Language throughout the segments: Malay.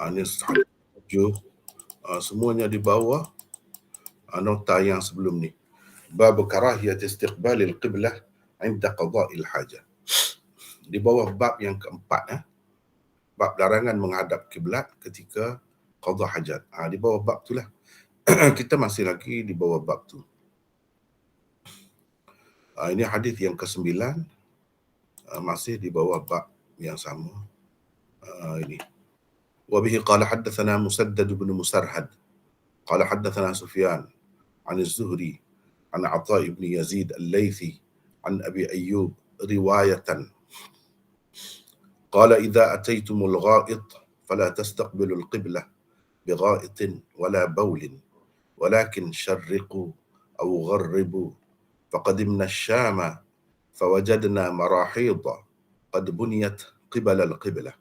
Ini hadis 7, semuanya di bawah nota yang sebelum ni. Bab karahiyat istiqbalil qiblah 'inda qada'il hajah. Di bawah bab yang keempat, bab larangan menghadap kiblat ketika qada hajat. Di bawah bab itulah. Kita masih lagi di bawah bab tu. Ini hadis yang ke-9, masih di bawah bab yang sama. Ini. Wa bihi qala haddatsana Musaddad bin Musarhad qala haddatsana Sufyan an Az-Zuhri an Atha ibn Yazid Al-Laythi an Abi Ayyub riwayatan qala idza ataytumul gha'it fala tastaqbilul qiblah بغائط ولا بول ولكن شرقوا أو غربوا فقدمنا الشام فوجدنا مراحيض قد بنيت قبل القبلة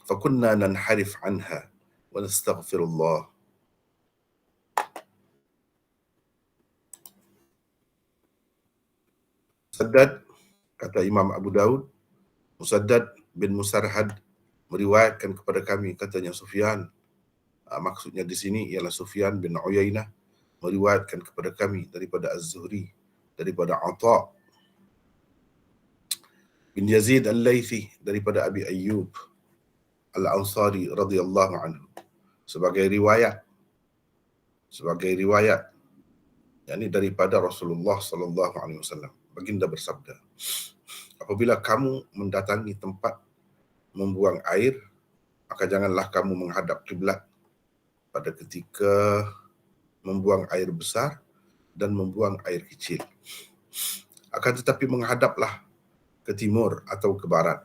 فكنا ننحرف عنها ونستغفر الله. Musaddad, kata Imam Abu Daud, Musaddad bin Musarhad meriwayatkan kepada kami, katanya Sufyan. Maksudnya di sini ialah Sufyan bin Uyainah meriwayatkan kepada kami daripada Az-Zuhri, daripada Atha bin Yazid Al-Laythi, daripada Abi Ayyub Al-Ansari radhiyallahu anhu, sebagai riwayat, yakni daripada Rasulullah sallallahu alaihi wasallam. Baginda bersabda, apabila kamu mendatangi tempat membuang air, maka janganlah kamu menghadap kiblat pada ketika membuang air besar dan membuang air kecil. Akan tetapi menghadaplah ke timur atau ke barat.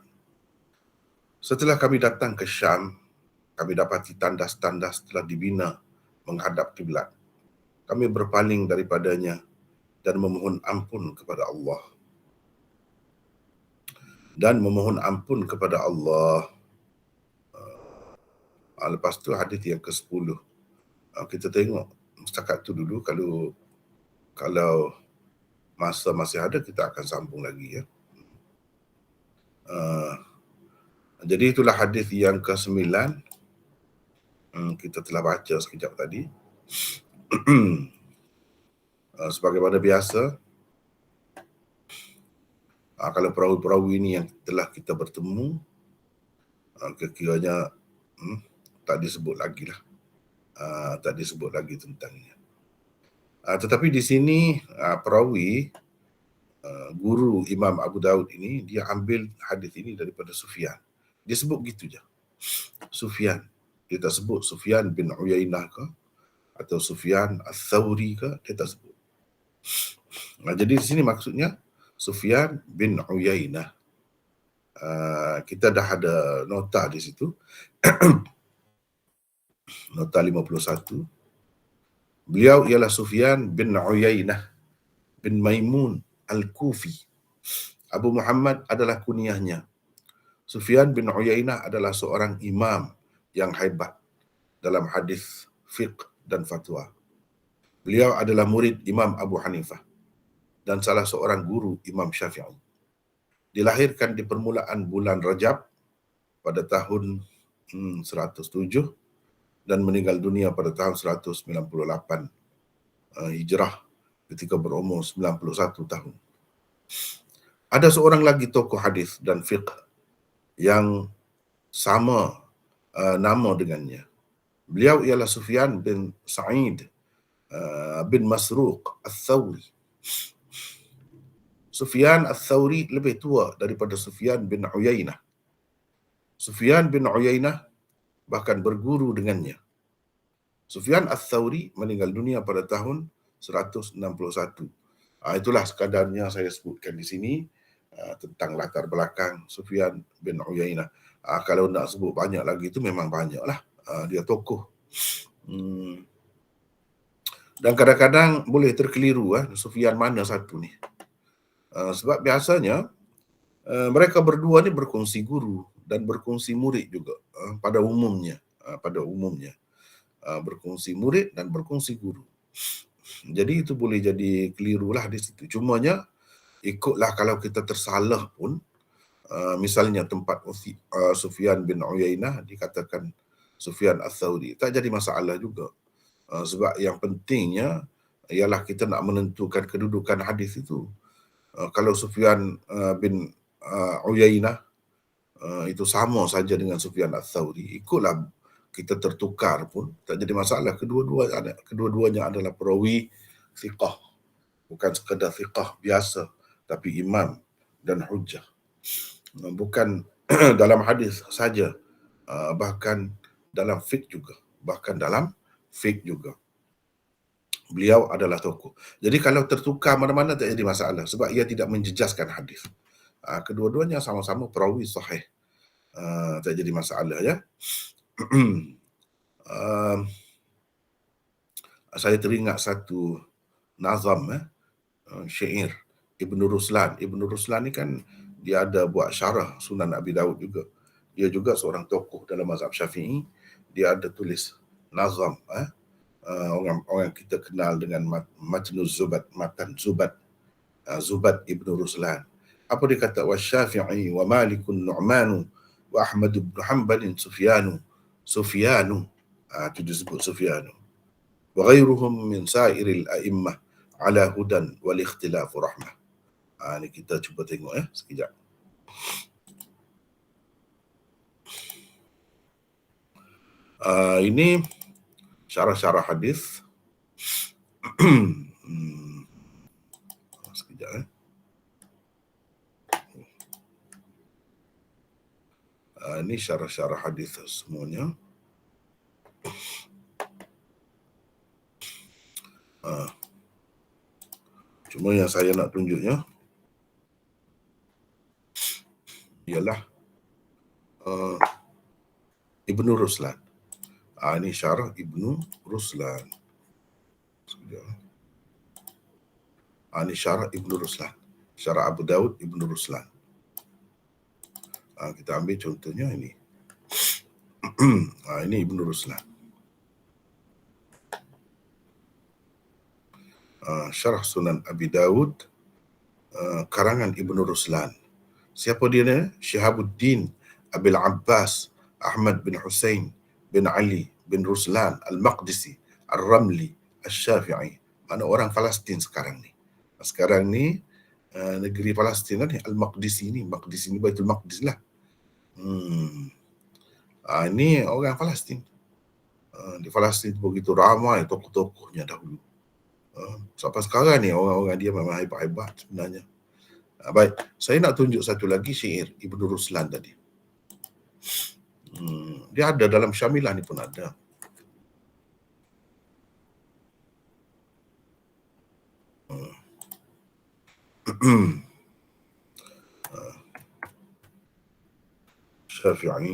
Setelah kami datang ke Syam, kami dapati tandas-tandas telah dibina menghadap kiblat. Kami berpaling daripadanya dan memohon ampun kepada Allah. Lepas tu hadis yang ke-10. Kita tengok setakat tu dulu. Kalau masa masih ada, kita akan sambung lagi, ya. Jadi itulah hadis yang ke-9. Kita telah baca sekejap tadi. Sebagaimana biasa, kalau perawi-perawi ini yang telah kita bertemu, kira-kiranya tak disebut lagi lah. Tak disebut lagi tentangnya. Tetapi di sini perawi, guru Imam Abu Daud ini, dia ambil hadis ini daripada Sufyan. Dia sebut gitu je. Sufyan. Dia tak sebut Sufyan bin Uyainah ke atau Sufyan Ats-Tsauri ke, dia tak sebut. Jadi di sini maksudnya Sufyan bin Uyainah. Kita dah ada nota di situ. Nota 51. Beliau ialah Sufyan bin Uyainah bin Maimun Al-Kufi. Abu Muhammad adalah kunyahnya. Sufyan bin Uyainah adalah seorang imam yang hebat dalam hadis, fiqh dan fatwa. Beliau adalah murid Imam Abu Hanifah dan salah seorang guru Imam Syafi'i. Dilahirkan di permulaan bulan Rajab pada tahun 107 dan meninggal dunia pada tahun 198 Hijrah ketika berumur 91 tahun. Ada seorang lagi tokoh hadis dan fiqh yang sama nama dengannya. Beliau ialah Sufyan bin Sa'id bin Masruq Ats-Tsauri. Sufyan Ats-Tsauri lebih tua daripada Sufyan bin Uyainah. Sufyan bin Uyainah bahkan berguru dengannya. Sufyan Ats-Tsauri meninggal dunia pada tahun 161. Itulah sekadarnya saya sebutkan di sini tentang latar belakang Sufyan bin Uyainah. Kalau nak sebut banyak lagi itu memang banyaklah. Dia tokoh. Dan kadang-kadang boleh terkeliru Sufyan mana satu ni. Sebab biasanya mereka berdua ni berkongsi guru dan berkongsi murid juga pada umumnya. Berkongsi murid dan berkongsi guru. Jadi itu boleh jadi keliru lah di situ. Cumanya ikutlah kalau kita tersalah pun, misalnya tempat Sufyan bin Uyainah dikatakan Sufyan Ats-Tsauri. Tak jadi masalah juga. Sebab yang pentingnya ialah kita nak menentukan kedudukan hadis itu. Kalau Sufyan bin Uyainah itu sama saja dengan Sufyan Ats-Tsauri, ikutlah kita tertukar pun tak jadi masalah. Kedua-duanya adalah perawi thiqah, bukan sekadar thiqah biasa, tapi imam dan hujjah. Bukan dalam hadis saja, bahkan dalam fiqh juga. Beliau adalah tokoh. Jadi kalau tertukar mana-mana tak jadi masalah sebab ia tidak menjejaskan hadis. Kedua-duanya sama-sama perawi sahih. Tak jadi masalah ya. Saya teringat satu nazam syair Ibnu Ruslan. Ibnu Ruslan ni kan dia ada buat syarah Sunan Abi Dawud juga. Dia juga seorang tokoh dalam mazhab Syafi'i. Dia ada tulis nazam orang kita kenal dengan Matnuz Zubat, Matan Zubat, Zubat Ibnu Ruslan. Apa dia kata? Wasyafi'i wa Malikun Nu'manu wa Ahmad ibn Hanbal Sufyanu. Itu disebut Sufyanu. Wa ghairuhum min sa'iril a'immah ala hudan wal ikhtilafu rahmah. Ni kita cuba tengok sekejap. Ini syarah-syarah hadis. Sekejap ini syarah-syarah hadis semuanya. Cuma yang saya nak tunjuknya ialah Ibnu Ruslan. Ini syarah Ibnu Ruslan. Ini syarah Ibnu Ruslan. Syarah Abu Dawud Ibnu Ruslan. Kita ambil contohnya ini. Ini Ibnu Ruslan. Syarah Sunan Abi Dawud, karangan Ibnu Ruslan. Siapa dia ni? Syihabuddin Abil Abbas Ahmad bin Husain bin Ali bin Ruslan Al-Maqdisi Al-Ramli Al-Syafi'i. Mana orang Palestin sekarang ni. Sekarang ni negeri Palestin ni Al-Maqdisi ni. Maqdisi ni Baitul Maqdis lah. Ini orang Palestin. Di Palestin begitu ramai tokoh-tokohnya dahulu. Sampai sekarang ni orang-orang dia memang hebat-hebat sebenarnya. Baik, saya nak tunjuk satu lagi syair Ibnu Ruslan tadi. Dia ada dalam Syamilah ni pun ada. Syafi'i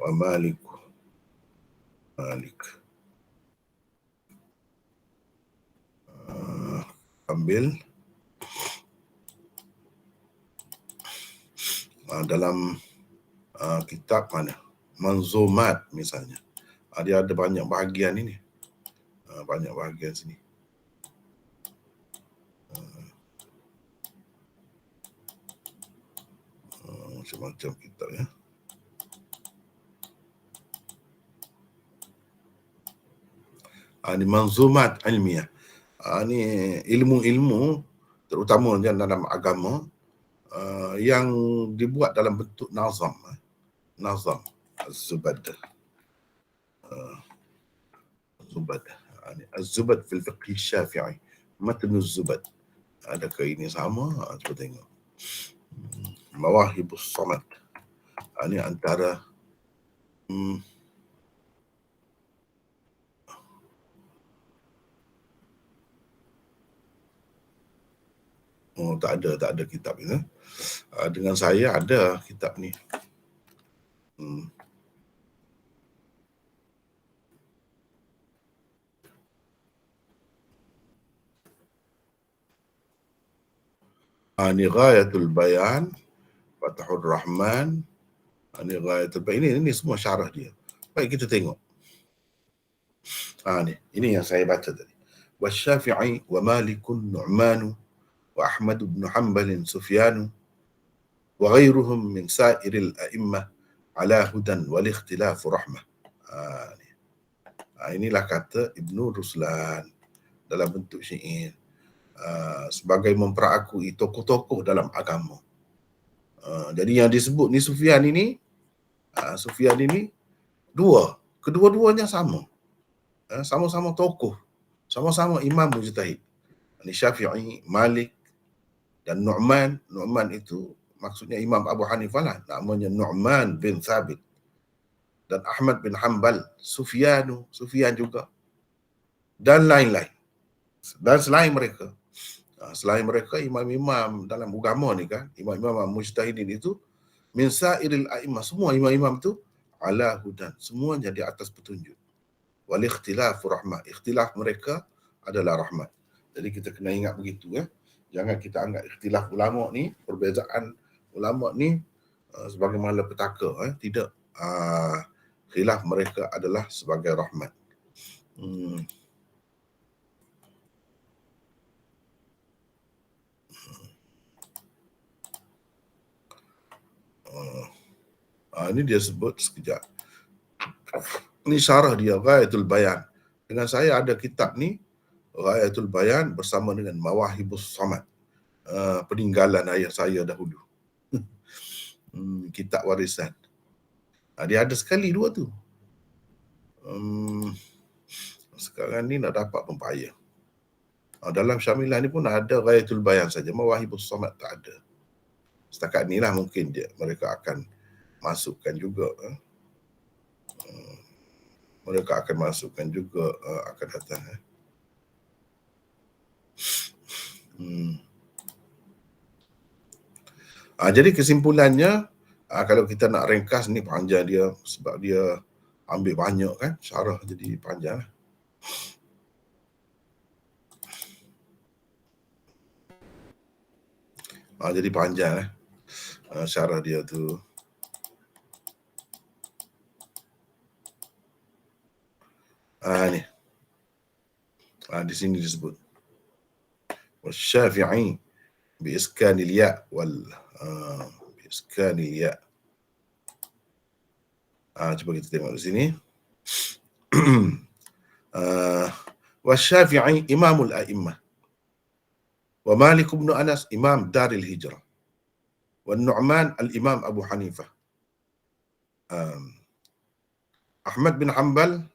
wa Malik. Ambil dalam kitab mana? Manzumat misalnya. Dia ada banyak bahagian ini. Banyak bahagian sini. Macam-macam kitab ya. Ini manzumat ilmiah. Ini ilmu-ilmu terutama dalam agama yang dibuat dalam bentuk nazam. Nazam Az-Zubad. Az-Zubad fil fiqh Syafi'i. Matnuz Zubad. Adakah ini sama? Cuba tengok. Mawahibus Samad. Ini antara tak ada kitab ini. Dengan saya ada kitab ni. Ini Ghayatul Bayan, Fathur Rahman. Ini Ghayatul Bayan. Ini semua syarah dia. Baik, kita tengok. Ini yang saya baca tadi. Wasyafi'i wa Malikun Nu'manu wa Ahmad bin Hanbal Sufyanu wa ghairuhum min sa'iril a'immah ala hudan wal ikhtilafu rahmah. Ni. Inilah kata Ibnu Ruslan dalam bentuk syair. Sebagai memperakui tokoh-tokoh dalam agama. Jadi yang disebut ni Sufyan ini kedua-duanya sama. Sama-sama tokoh, sama-sama imam mujtahid. Ini Syafi'i, Malik dan Nu'man. Nu'man itu maksudnya Imam Abu Hanifah lah, namanya Nu'man bin Thabit. Dan Ahmad bin Hanbal, Sufyan juga, dan lain-lain. Dan selain mereka imam-imam dalam agama ni kan, imam-imam mujtahidin itu min sa'iril a'imah, semua imam-imam tu ala hudan, semuanya di atas petunjuk. Wal ikhtilafu rahmah, ikhtilaf mereka adalah rahmat. Jadi kita kena ingat begitu ya. Jangan kita anggap ikhtilaf ulama ni, perbezaan ulama ni sebagai malapetaka. Tidak. Khilaf mereka adalah sebagai rahmat. Ini dia sebut sekejap. Ini syarah dia, Ghayatul Bayan. Dengan saya ada kitab ni, Ghayatul Bayan bersama dengan Mawahibus Samad. Peninggalan ayah saya dahulu. Kitab warisan. Dia ada sekali dua tu. Sekarang ni nak dapat pun payah. Dalam Syamilah ni pun ada Ghayatul Bayan saja, Mawahibus Samad tak ada. Setakat ni lah mungkin mereka akan masukkan juga. Mereka akan masukkan juga akan datang. Jadi kesimpulannya, kalau kita nak ringkas ni panjang dia sebab dia ambil banyak kan, syarah jadi panjang. Jadi panjang syarah dia tu. Ni. Di sini disebut. Wasyafi'i bi iskanil ya wal bi iskanil ya. Cuba kita tengok di sini. Wasyafi'i imamul a'immah. Wa Malik bin Anas imam Daril Hijrah. Wa Nu'man al-Imam Abu Hanifah. Ahmad bin Hanbal,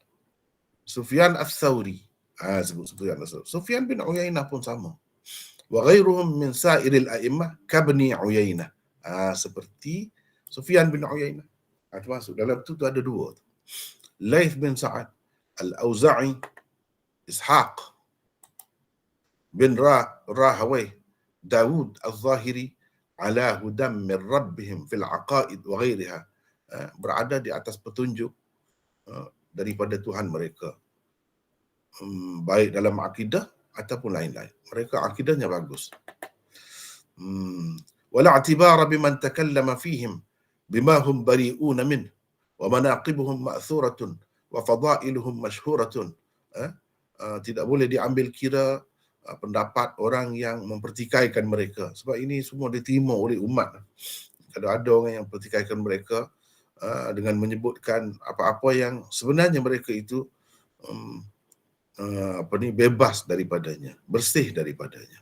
Sufyan al-Thawri. Sebut Sufyan al-Thawri. Sufyan bin Uyainah pun sama. Wa ghairuhum min sa'iril a'immah kabni Uyainah. Seperti Sufyan bin Uyainah. Termasuk dalam tu ada dua. Laith bin Sa'ad, Al-Auza'i, Ishaq bin Rahawai, Dawud al-Zahiri, ala hudam min rabbihim fil aqaid wa ghairiha. Berada di atas petunjuk daripada Tuhan mereka, baik dalam akidah ataupun lain-lain. Mereka akidahnya bagus. Wala i'tibara biman takallama fihim bima hum bari'una min wa manaqibuhum ma'thuratun wa fadailuhum mashhuratun. Tidak boleh diambil kira pendapat orang yang mempertikaikan mereka, sebab ini semua diterima oleh umat. Kalau ada orang yang mempertikaikan mereka dengan menyebutkan apa-apa yang sebenarnya mereka itu bebas daripadanya, bersih daripadanya,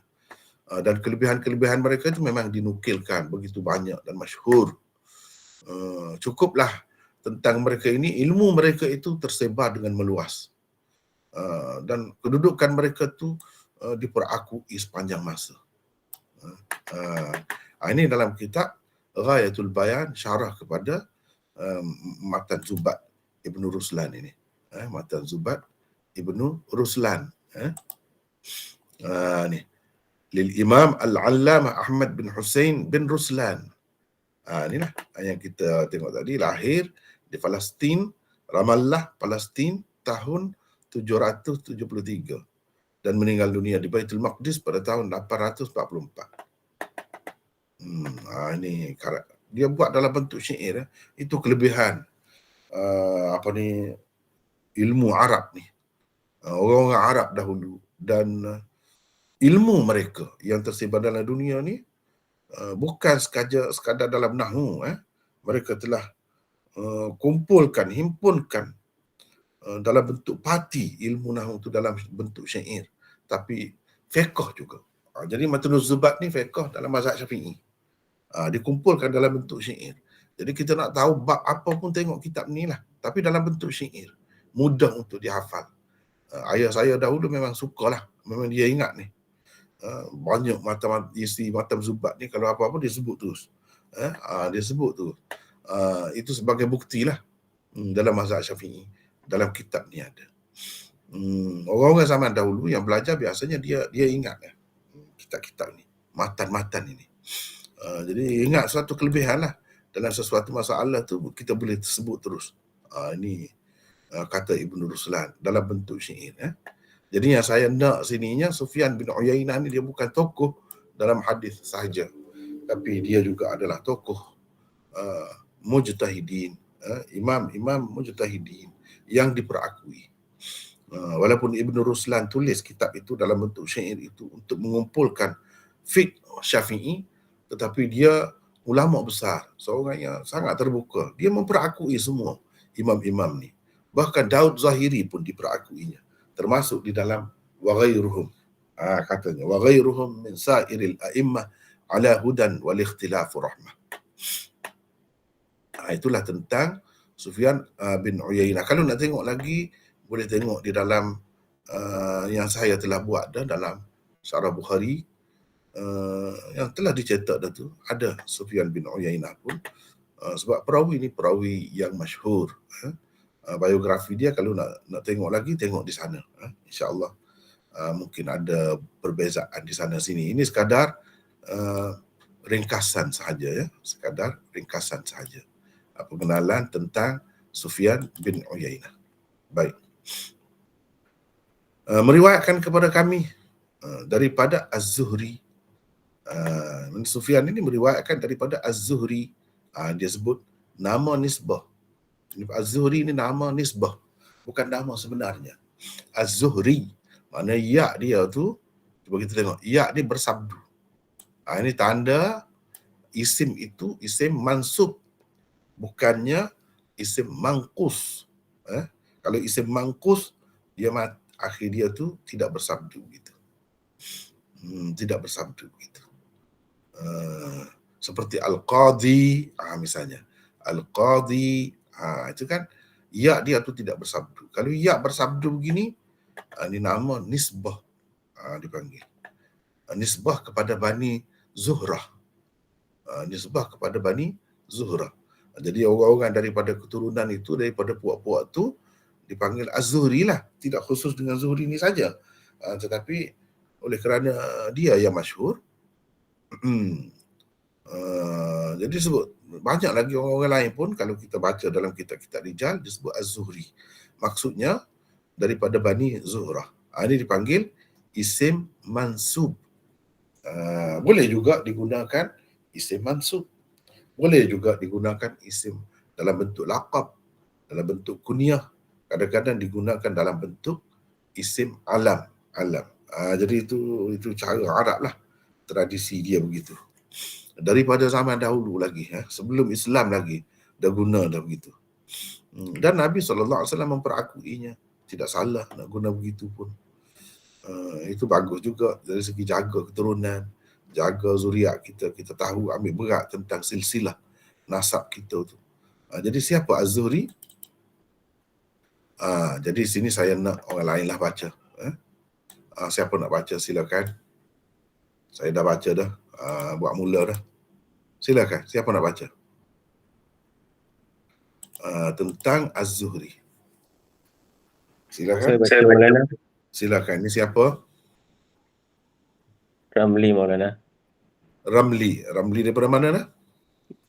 dan kelebihan-kelebihan mereka itu memang dinukilkan begitu banyak dan masyhur. Cukuplah tentang mereka ini, ilmu mereka itu tersebar dengan meluas, dan kedudukan mereka itu diperakui sepanjang masa. Ini dalam kitab Ghayatul Bayan, syarah kepada Matan Zubat Ibnu Ruslan ini. Matan Zubat Ibnu Ruslan. Ni. Lil Imam Al-Allamah Ahmad bin Hussein bin Ruslan. Inilah yang kita tengok tadi, lahir di Palestin, Ramallah, Palestin tahun 773 dan meninggal dunia di Baitul Maqdis pada tahun 844. Ini dia buat dalam bentuk syair. Itu kelebihan ilmu Arab ni. Orang-orang Arab dahulu, dan ilmu mereka yang tersebar dalam dunia ni bukan sekadar dalam nahwu. Mereka telah himpunkan dalam bentuk parti ilmu nahwu tu dalam bentuk syair, tapi fiqh juga. Jadi Matnuz Zubat ni fiqh dalam mazhab Syafi'i. Dikumpulkan dalam bentuk syair. Jadi kita nak tahu bab apa pun tengok kitab ni lah, tapi dalam bentuk syair. Mudah untuk dihafal. Ayah saya dahulu memang sukalah, memang dia ingat ni. Banyak isi matam Zubat ni, kalau apa-apa dia sebut terus. Dia sebut tu. Itu sebagai bukti lah dalam mazhab Syafi'i. Dalam kitab ni ada. Orang-orang zaman dahulu yang belajar biasanya dia ingat kitab-kitab ni, matan-matan ini. Jadi ingat suatu kelebihan lah. Dalam sesuatu masalah tu kita boleh sebut terus. Ini kata Ibn Ruslan dalam bentuk syair. Jadi yang saya nak sininya, Sufyan bin Uyainah ni dia bukan tokoh dalam hadis sahaja, tapi dia juga adalah tokoh mujtahidin, imam mujtahidin yang diperakui. Walaupun Ibn Ruslan tulis kitab itu dalam bentuk syair itu untuk mengumpulkan fiqh Syafi'i, tetapi dia ulama besar, seorang yang sangat terbuka. Dia memperakui semua imam-imam ni. Bahkan Daud Zahiri pun diperakuinya, termasuk di dalam wa ghairuhum. Katanya wa ghairuhum min sa'iril a'immah ala hudan wal ikhtilafu rahmah. Itulah tentang Sufyan bin Uyainah. Kalau nak tengok lagi, boleh tengok di dalam yang saya telah buat dalam Syarah Bukhari, yang telah dicetak dah tu, ada Sufyan bin Uyainah pun. Sebab perawi ni perawi yang masyhur. Biografi dia kalau nak tengok lagi, tengok di sana. InsyaAllah mungkin ada perbezaan di sana sini. Ini sekadar ringkasan sahaja ya, sekadar ringkasan sahaja. Pengenalan tentang Sufyan bin Uyainah. Baik. Meriwayatkan kepada kami daripada Az-Zuhri. Sufyan ini meriwayatkan daripada Az-Zuhri. Dia sebut nama nisbah. Az-Zuhri ini nama nisbah, bukan nama sebenarnya. Az-Zuhri, makna ya dia tu, cuba kita tengok, ya ni bersabdu. Ini tanda isim itu isim mansub, bukannya isim mangkus. Kalau isim mangkus, dia akhir dia tu tidak bersabdu gitu. Tidak bersabdu gitu. Seperti al-qadhi, misalnya. Al-qadhi, itu kan ya dia tu tidak bersabdu. Kalau ya bersabdu begini, ini nama nisbah dipanggil. Nisbah kepada Bani Zuhrah. Nisbah kepada Bani Zuhrah. Jadi orang-orang daripada keturunan itu, daripada puak-puak tu dipanggil Az-Zuhri lah. Tidak khusus dengan Zuhri ni saja. Tetapi oleh kerana dia yang masyhur, jadi sebut. Banyak lagi orang-orang lain pun kalau kita baca dalam kitab-kitab rijal disebut Az-Zuhri. Maksudnya daripada Bani Zuhrah. Ini dipanggil isim mansub. Boleh juga digunakan isim mansub. Boleh juga digunakan isim dalam bentuk laqab, dalam bentuk kunyah. Kadang-kadang digunakan dalam bentuk isim alam. Jadi itu cara Arab lah. Tradisi dia begitu. Daripada zaman dahulu lagi, sebelum Islam lagi, dah guna dah begitu. Dan Nabi SAW memperakuinya. Tidak salah nak guna begitu pun. Itu bagus juga dari segi jaga keturunan, jaga zuriat kita. Kita tahu, ambil berat tentang silsilah nasab kita tu. Jadi siapa Az-Zuhri? Jadi sini saya nak orang lain lah baca. Siapa nak baca silakan. Saya dah baca dah. Buat mula dah. Silakan, siapa nak baca? Tentang Az-Zuhri. Silakan. Saya baca, Maulana. Silakan. Ini siapa? Ramli, Maulana. Ramli daripada mana dah?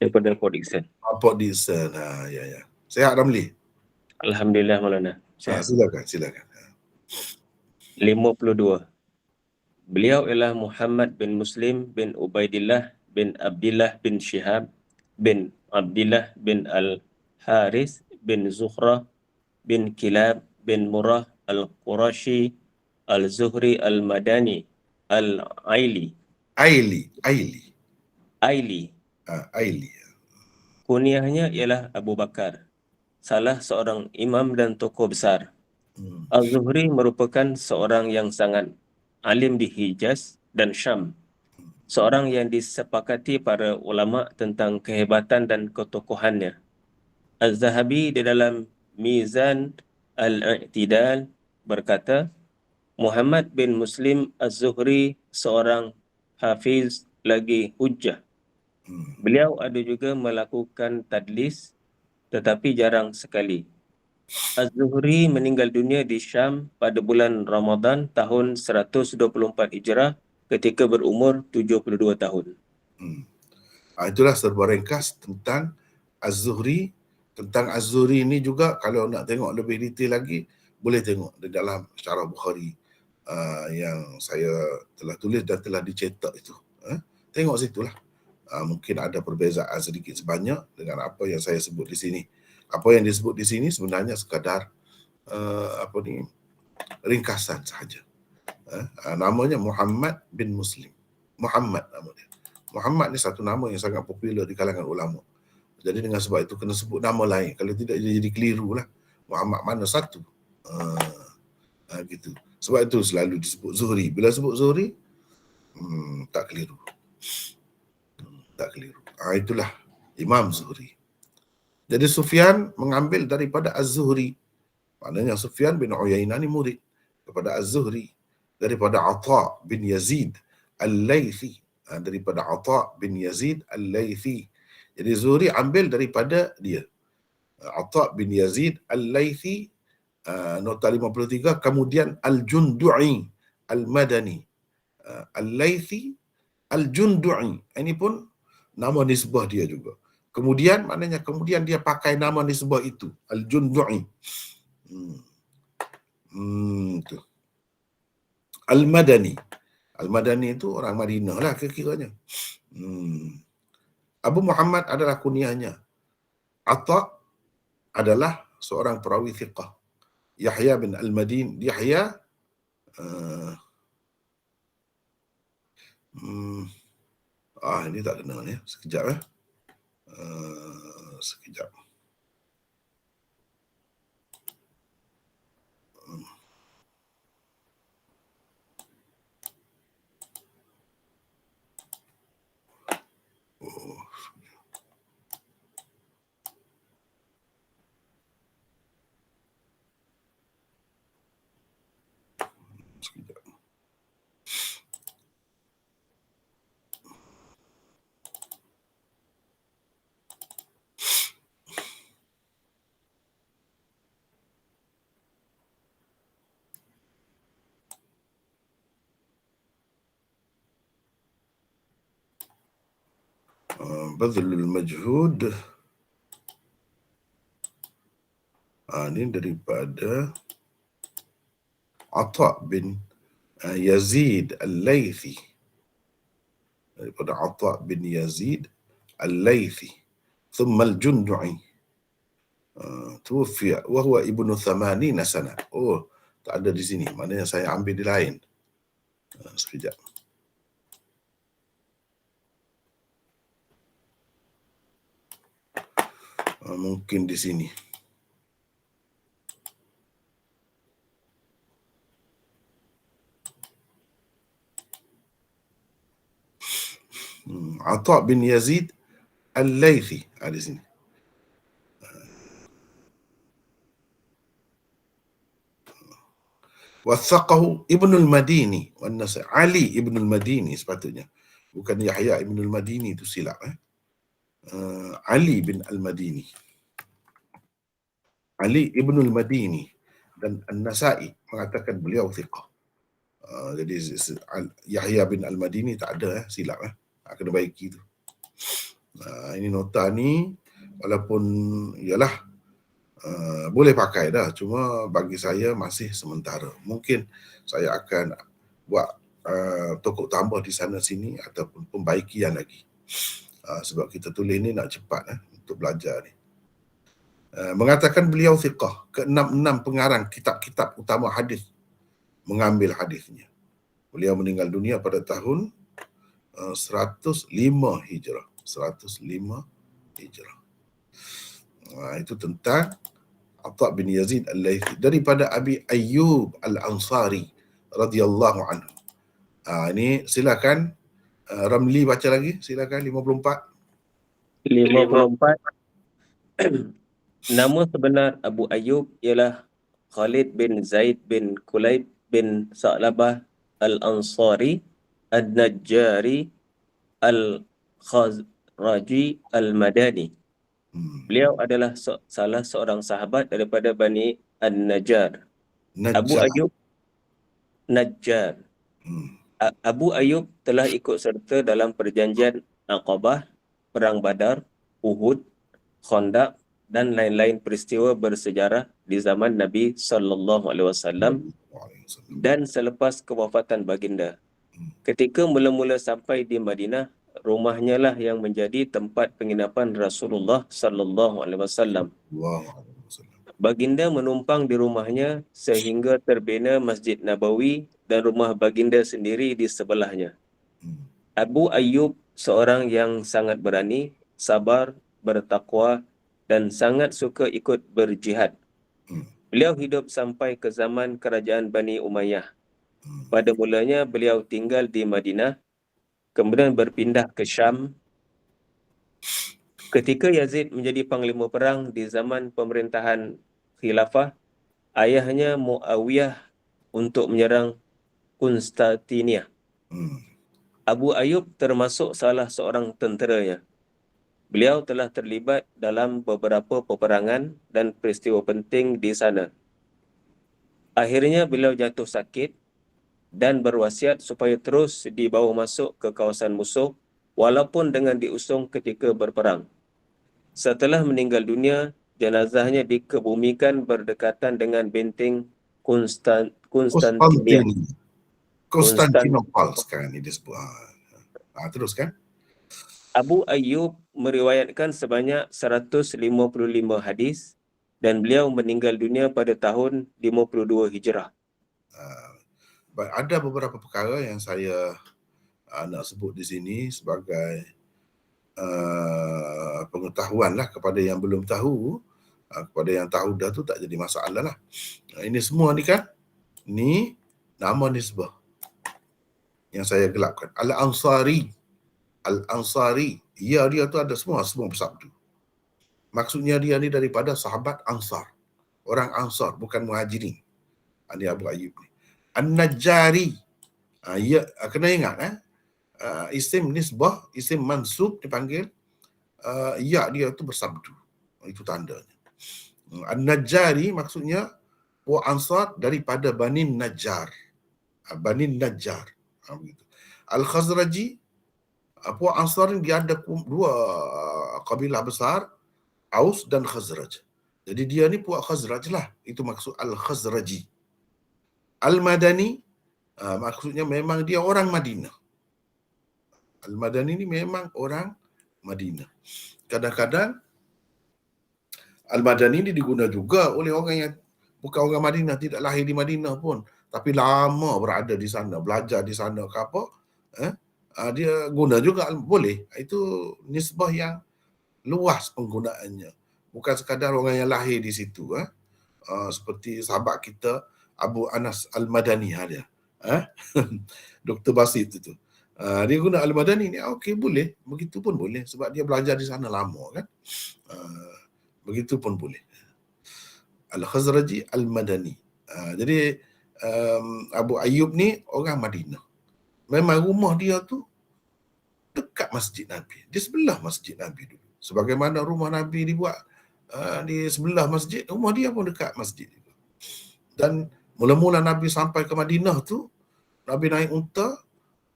Daripada Port Dickson. Port Dickson. Ya. Sihat Ramli? Alhamdulillah, Maulana. Silakan. 52. Beliau ialah Muhammad bin Muslim bin Ubaidillah bin Abdillah bin Shihab bin Abdillah bin Al-Haris bin Zuhrah bin Kilab bin Murrah Al-Qurashi Al-Zuhri Al-Madani Al-Aili. Aili. Aili. Kunyahnya ialah Abu Bakar. salah seorang imam dan tokoh besar. Hmm. Az-Zuhri merupakan seorang yang sangat alim di Hijaz dan Syam. Seorang yang disepakati para ulama tentang kehebatan dan ketokohannya. Az-Zahabi di dalam Mizan Al-I'tidal berkata, Muhammad bin Muslim Az-Zuhri seorang hafiz lagi hujjah. Hmm. Beliau ada juga melakukan tadlis tetapi jarang sekali. Az-Zuhri meninggal dunia di Syam pada bulan Ramadan tahun 124 Hijrah ketika berumur 72 tahun. Hmm. Itulah serba ringkas tentang Az-Zuhri. Tentang Az-Zuhri ini juga kalau nak tengok lebih detail lagi, boleh tengok di dalam Syarah Bukhari yang saya telah tulis dan telah dicetak itu. Tengok situlah. Mungkin ada perbezaan sedikit sebanyak dengan apa yang saya sebut di sini. Apa yang disebut di sini sebenarnya sekadar ringkasan sahaja. Namanya Muhammad bin Muslim. Muhammad nama dia. Muhammad ni satu nama yang sangat popular di kalangan ulama. Jadi dengan sebab itu kena sebut nama lain. Kalau tidak dia jadi keliru lah. Muhammad mana satu. Gitu. Sebab itu selalu disebut Zuhri. Bila sebut Zuhri, tak keliru. Tak keliru. Itulah Imam Zuhri. Jadi Sufyan mengambil daripada Az-Zuhri. Maknanya Sufyan bin Uyainah ni murid kepada Az-Zuhri. Daripada Atha bin Yazid Al-Laythi. Daripada Atha bin Yazid Al-Laythi. Jadi Zuhri ambil daripada dia. Atha bin Yazid Al-Laythi, nota 53, kemudian Al-Jundu'i Al-Madani. Al-Laythi Al-Jundu'i. Ini pun nama nisbah dia juga. Kemudian maknanya kemudian dia pakai nama nisbah itu, Al-Jundu'i. Tu. Al-Madani. Al-Madani itu orang Madinah lah kira-kiranya. Abu Muhammad adalah kunyahnya. Atha adalah seorang perawi thiqah. Yahya bin Al-Madini. Yahya ini tak kenal ya. Sekejap sekejap. Sekejap. Badlul Majhud. Ini daripada Atha bin Yazid Al-Laythi. Daripada Atha bin Yazid Al-Laythi. ثم الجندعي توفي وهو ابن 80 سنة. Tak ada di sini. Maknanya saya ambil di lain. Sekejap. Mungkin di sini. Atha bin Yazid Al-Laythi di sini. Wathaqahu Ibnul Madini wan Nasai. Ali Ibnul Madini sepatutnya. Bukan Yahya Ibnul Madini, itu silap. Ali bin Al-Madini. Ali Ibnul Madini dan An-Nasai mengatakan beliau thiqah. Jadi Yahya bin Al-Madini tak ada, silap. Kena baiki tu. Ini nota ni walaupun ialah boleh pakai dah, cuma bagi saya masih sementara. Mungkin saya akan buat tokok tambah di sana sini ataupun pembaikian lagi. Sebab kita tulis ni nak cepat untuk belajar ni. Mengatakan beliau thiqah, ke-6 pengarang kitab-kitab utama hadis mengambil hadisnya. Beliau meninggal dunia pada tahun 105 Hijrah. 105 Hijrah. Itu tentang Atha bin Yazid Al-Laythi daripada Abi Ayyub Al-Ansari radhiyallahu anhu. Ini silakan Ramli baca lagi, silakan 54. 54. Nama sebenar Abu Ayyub ialah Khalid bin Zaid bin Kulayb bin Sa'labah Al-Ansari Al-Najjari Al-Khazraji Al-Madani. Beliau adalah salah seorang sahabat daripada Bani An-Najjar. Abu Najjar. Ayyub Najjar. Abu Ayyub telah ikut serta dalam perjanjian Aqabah, Perang Badar, Uhud, Khandaq dan lain-lain peristiwa bersejarah di zaman Nabi SAW dan selepas kewafatan baginda. Ketika mula-mula sampai di Madinah, rumahnya lah yang menjadi tempat penginapan Rasulullah SAW. Baginda menumpang di rumahnya sehingga terbina Masjid Nabawi dan rumah baginda sendiri di sebelahnya. Abu Ayyub seorang yang sangat berani, sabar, bertakwa dan sangat suka ikut berjihad. Beliau hidup sampai ke zaman kerajaan Bani Umayyah. Pada mulanya beliau tinggal di Madinah, kemudian berpindah ke Syam. Ketika Yazid menjadi panglima perang di zaman pemerintahan khilafah, ayahnya Muawiyah untuk menyerang Konstantinia. Abu Ayyub termasuk salah seorang tenteranya. Beliau telah terlibat dalam beberapa peperangan dan peristiwa penting di sana. Akhirnya beliau jatuh sakit dan berwasiat supaya terus dibawa masuk ke kawasan musuh walaupun dengan diusung ketika berperang. Setelah meninggal dunia, jenazahnya dikebumikan berdekatan dengan benteng Konstantinia. Konstantinopel sekarang ini disebut. Teruskan. Abu Ayyub meriwayatkan sebanyak 155 hadis dan beliau meninggal dunia pada tahun 52 Hijrah. Ada beberapa perkara yang saya nak sebut di sini sebagai pengetahuan lah kepada yang belum tahu. Kepada yang tahu dah tu tak jadi masalah lah. Ini semua ni kan, ni nama nisbah yang saya gelapkan. Al-Ansari. Al-Ansari. Ya, dia tu ada semua bersabdu. Maksudnya dia ni daripada sahabat Ansar. Orang Ansar, bukan Muhajirin. Ini Abu Ayyub ni. An-Najjari. Ya, kena ingat isim nisbah, isim mansub dipanggil. Ya, dia tu bersabdu. Itu tandanya. An-Najjari maksudnya wa Ansar daripada Bani Najjar. Bani Najjar. Begitu. Al-Khazraji, puak Ansar ni dia ada dua kabilah besar, Aus dan Khazraj. Jadi dia ni puak Khazraj lah. Itu maksud Al-Khazraji. Al-Madani, maksudnya memang dia orang Madinah. Al-Madani ni memang orang Madinah. Kadang-kadang Al-Madani ni diguna juga oleh orang yang bukan orang Madinah, tidak lahir di Madinah pun, tapi lama berada di sana, belajar di sana ke apa, dia guna juga, boleh. Itu nisbah yang luas penggunaannya. Bukan sekadar orang yang lahir di situ. Seperti sahabat kita Abu Anas Al-Madani ada. Dr. Basit itu. Dia guna Al-Madani ni, okey boleh. Begitu pun boleh. Sebab dia belajar di sana lama kan. Begitu pun boleh. Al-Khazraji Al-Madani. Jadi Abu Ayyub ni orang Madinah. Memang rumah dia tu dekat Masjid Nabi. Di sebelah Masjid Nabi dulu. Sebagaimana rumah Nabi dibuat di sebelah masjid, rumah dia pun dekat masjid. Dan mula-mula Nabi sampai ke Madinah tu, Nabi naik unta,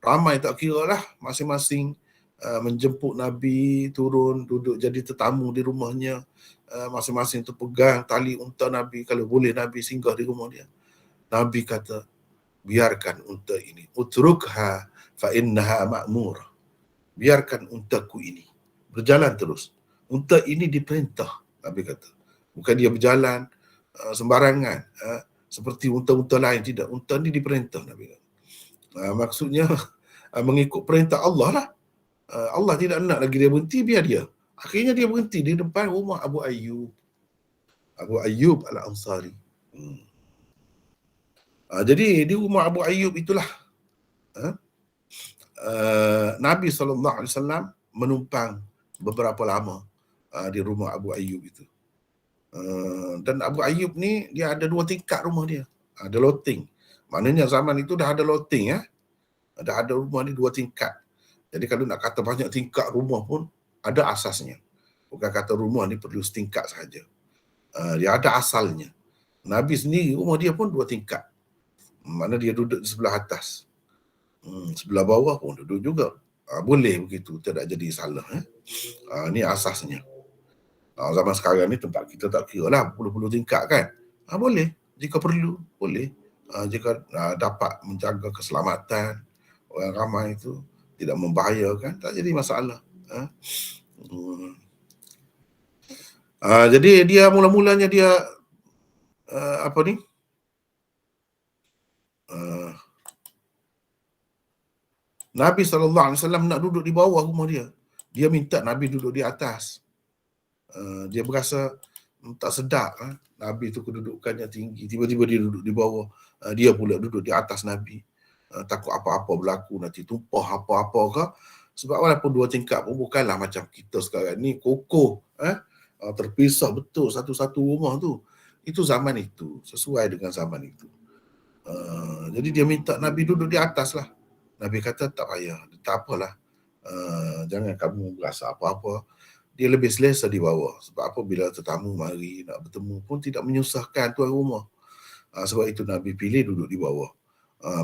ramai tak kira lah, masing-masing menjemput Nabi, turun, duduk jadi tetamu di rumahnya. Masing-masing tu pegang tali unta Nabi, kalau boleh Nabi singgah di rumah dia. Nabi kata, biarkan unta ini, utrukha fa innaha ma'murah. Biarkan untaku ini berjalan terus. Unta ini diperintah, Nabi kata. Bukan dia berjalan sembarangan seperti unta-unta lain, tidak. Unta ini diperintah, Nabi kata. Maksudnya mengikut perintah Allah lah. Allah tidak nak lagi dia berhenti, biar dia. Akhirnya dia berhenti di depan rumah Abu Ayyub. Abu Ayyub Al-Ansari. Jadi di rumah Abu Ayyub itulah Nabi SAW menumpang beberapa lama di rumah Abu Ayyub itu. Dan Abu Ayyub ni dia ada 2 tingkat rumah dia. Ada loteng. Maknanya zaman itu dah ada loteng ya. Dah ada rumah ni 2 tingkat. Jadi kalau nak kata banyak tingkat rumah pun ada asasnya. Bukan kata rumah ni perlu setingkat saja. Dia ada asalnya. Nabi sendiri rumah dia pun 2 tingkat. Mana dia duduk di sebelah atas. Sebelah bawah pun duduk juga. Boleh begitu, tidak jadi salah. Ni asasnya. Zaman sekarang ni tempat kita tak kira lah puluh-puluh tingkat kan. Boleh, jika perlu, boleh. Jika dapat menjaga keselamatan orang ramai itu, tidak membahayakan, tak jadi masalah. Jadi dia mula-mulanya dia apa ni? Nabi SAW nak duduk di bawah rumah dia. Dia minta Nabi duduk di atas. Dia berasa tak sedap. Nabi tu kedudukannya tinggi. Tiba-tiba dia duduk di bawah. Dia pula duduk di atas Nabi. Takut apa-apa berlaku nanti tumpah apa-apa ke. Sebab walaupun 2 tingkat pun bukanlah macam kita sekarang ni kokoh. Terpisah betul satu-satu rumah tu. Itu zaman itu. Sesuai dengan zaman itu. Jadi dia minta Nabi duduk di atas lah. Nabi kata tak payah, tak apalah. Jangan kamu berasa apa-apa. Dia lebih selesa di bawah. Sebab apa bila tetamu mari nak bertemu pun tidak menyusahkan tuan rumah. Sebab itu Nabi pilih duduk di bawah.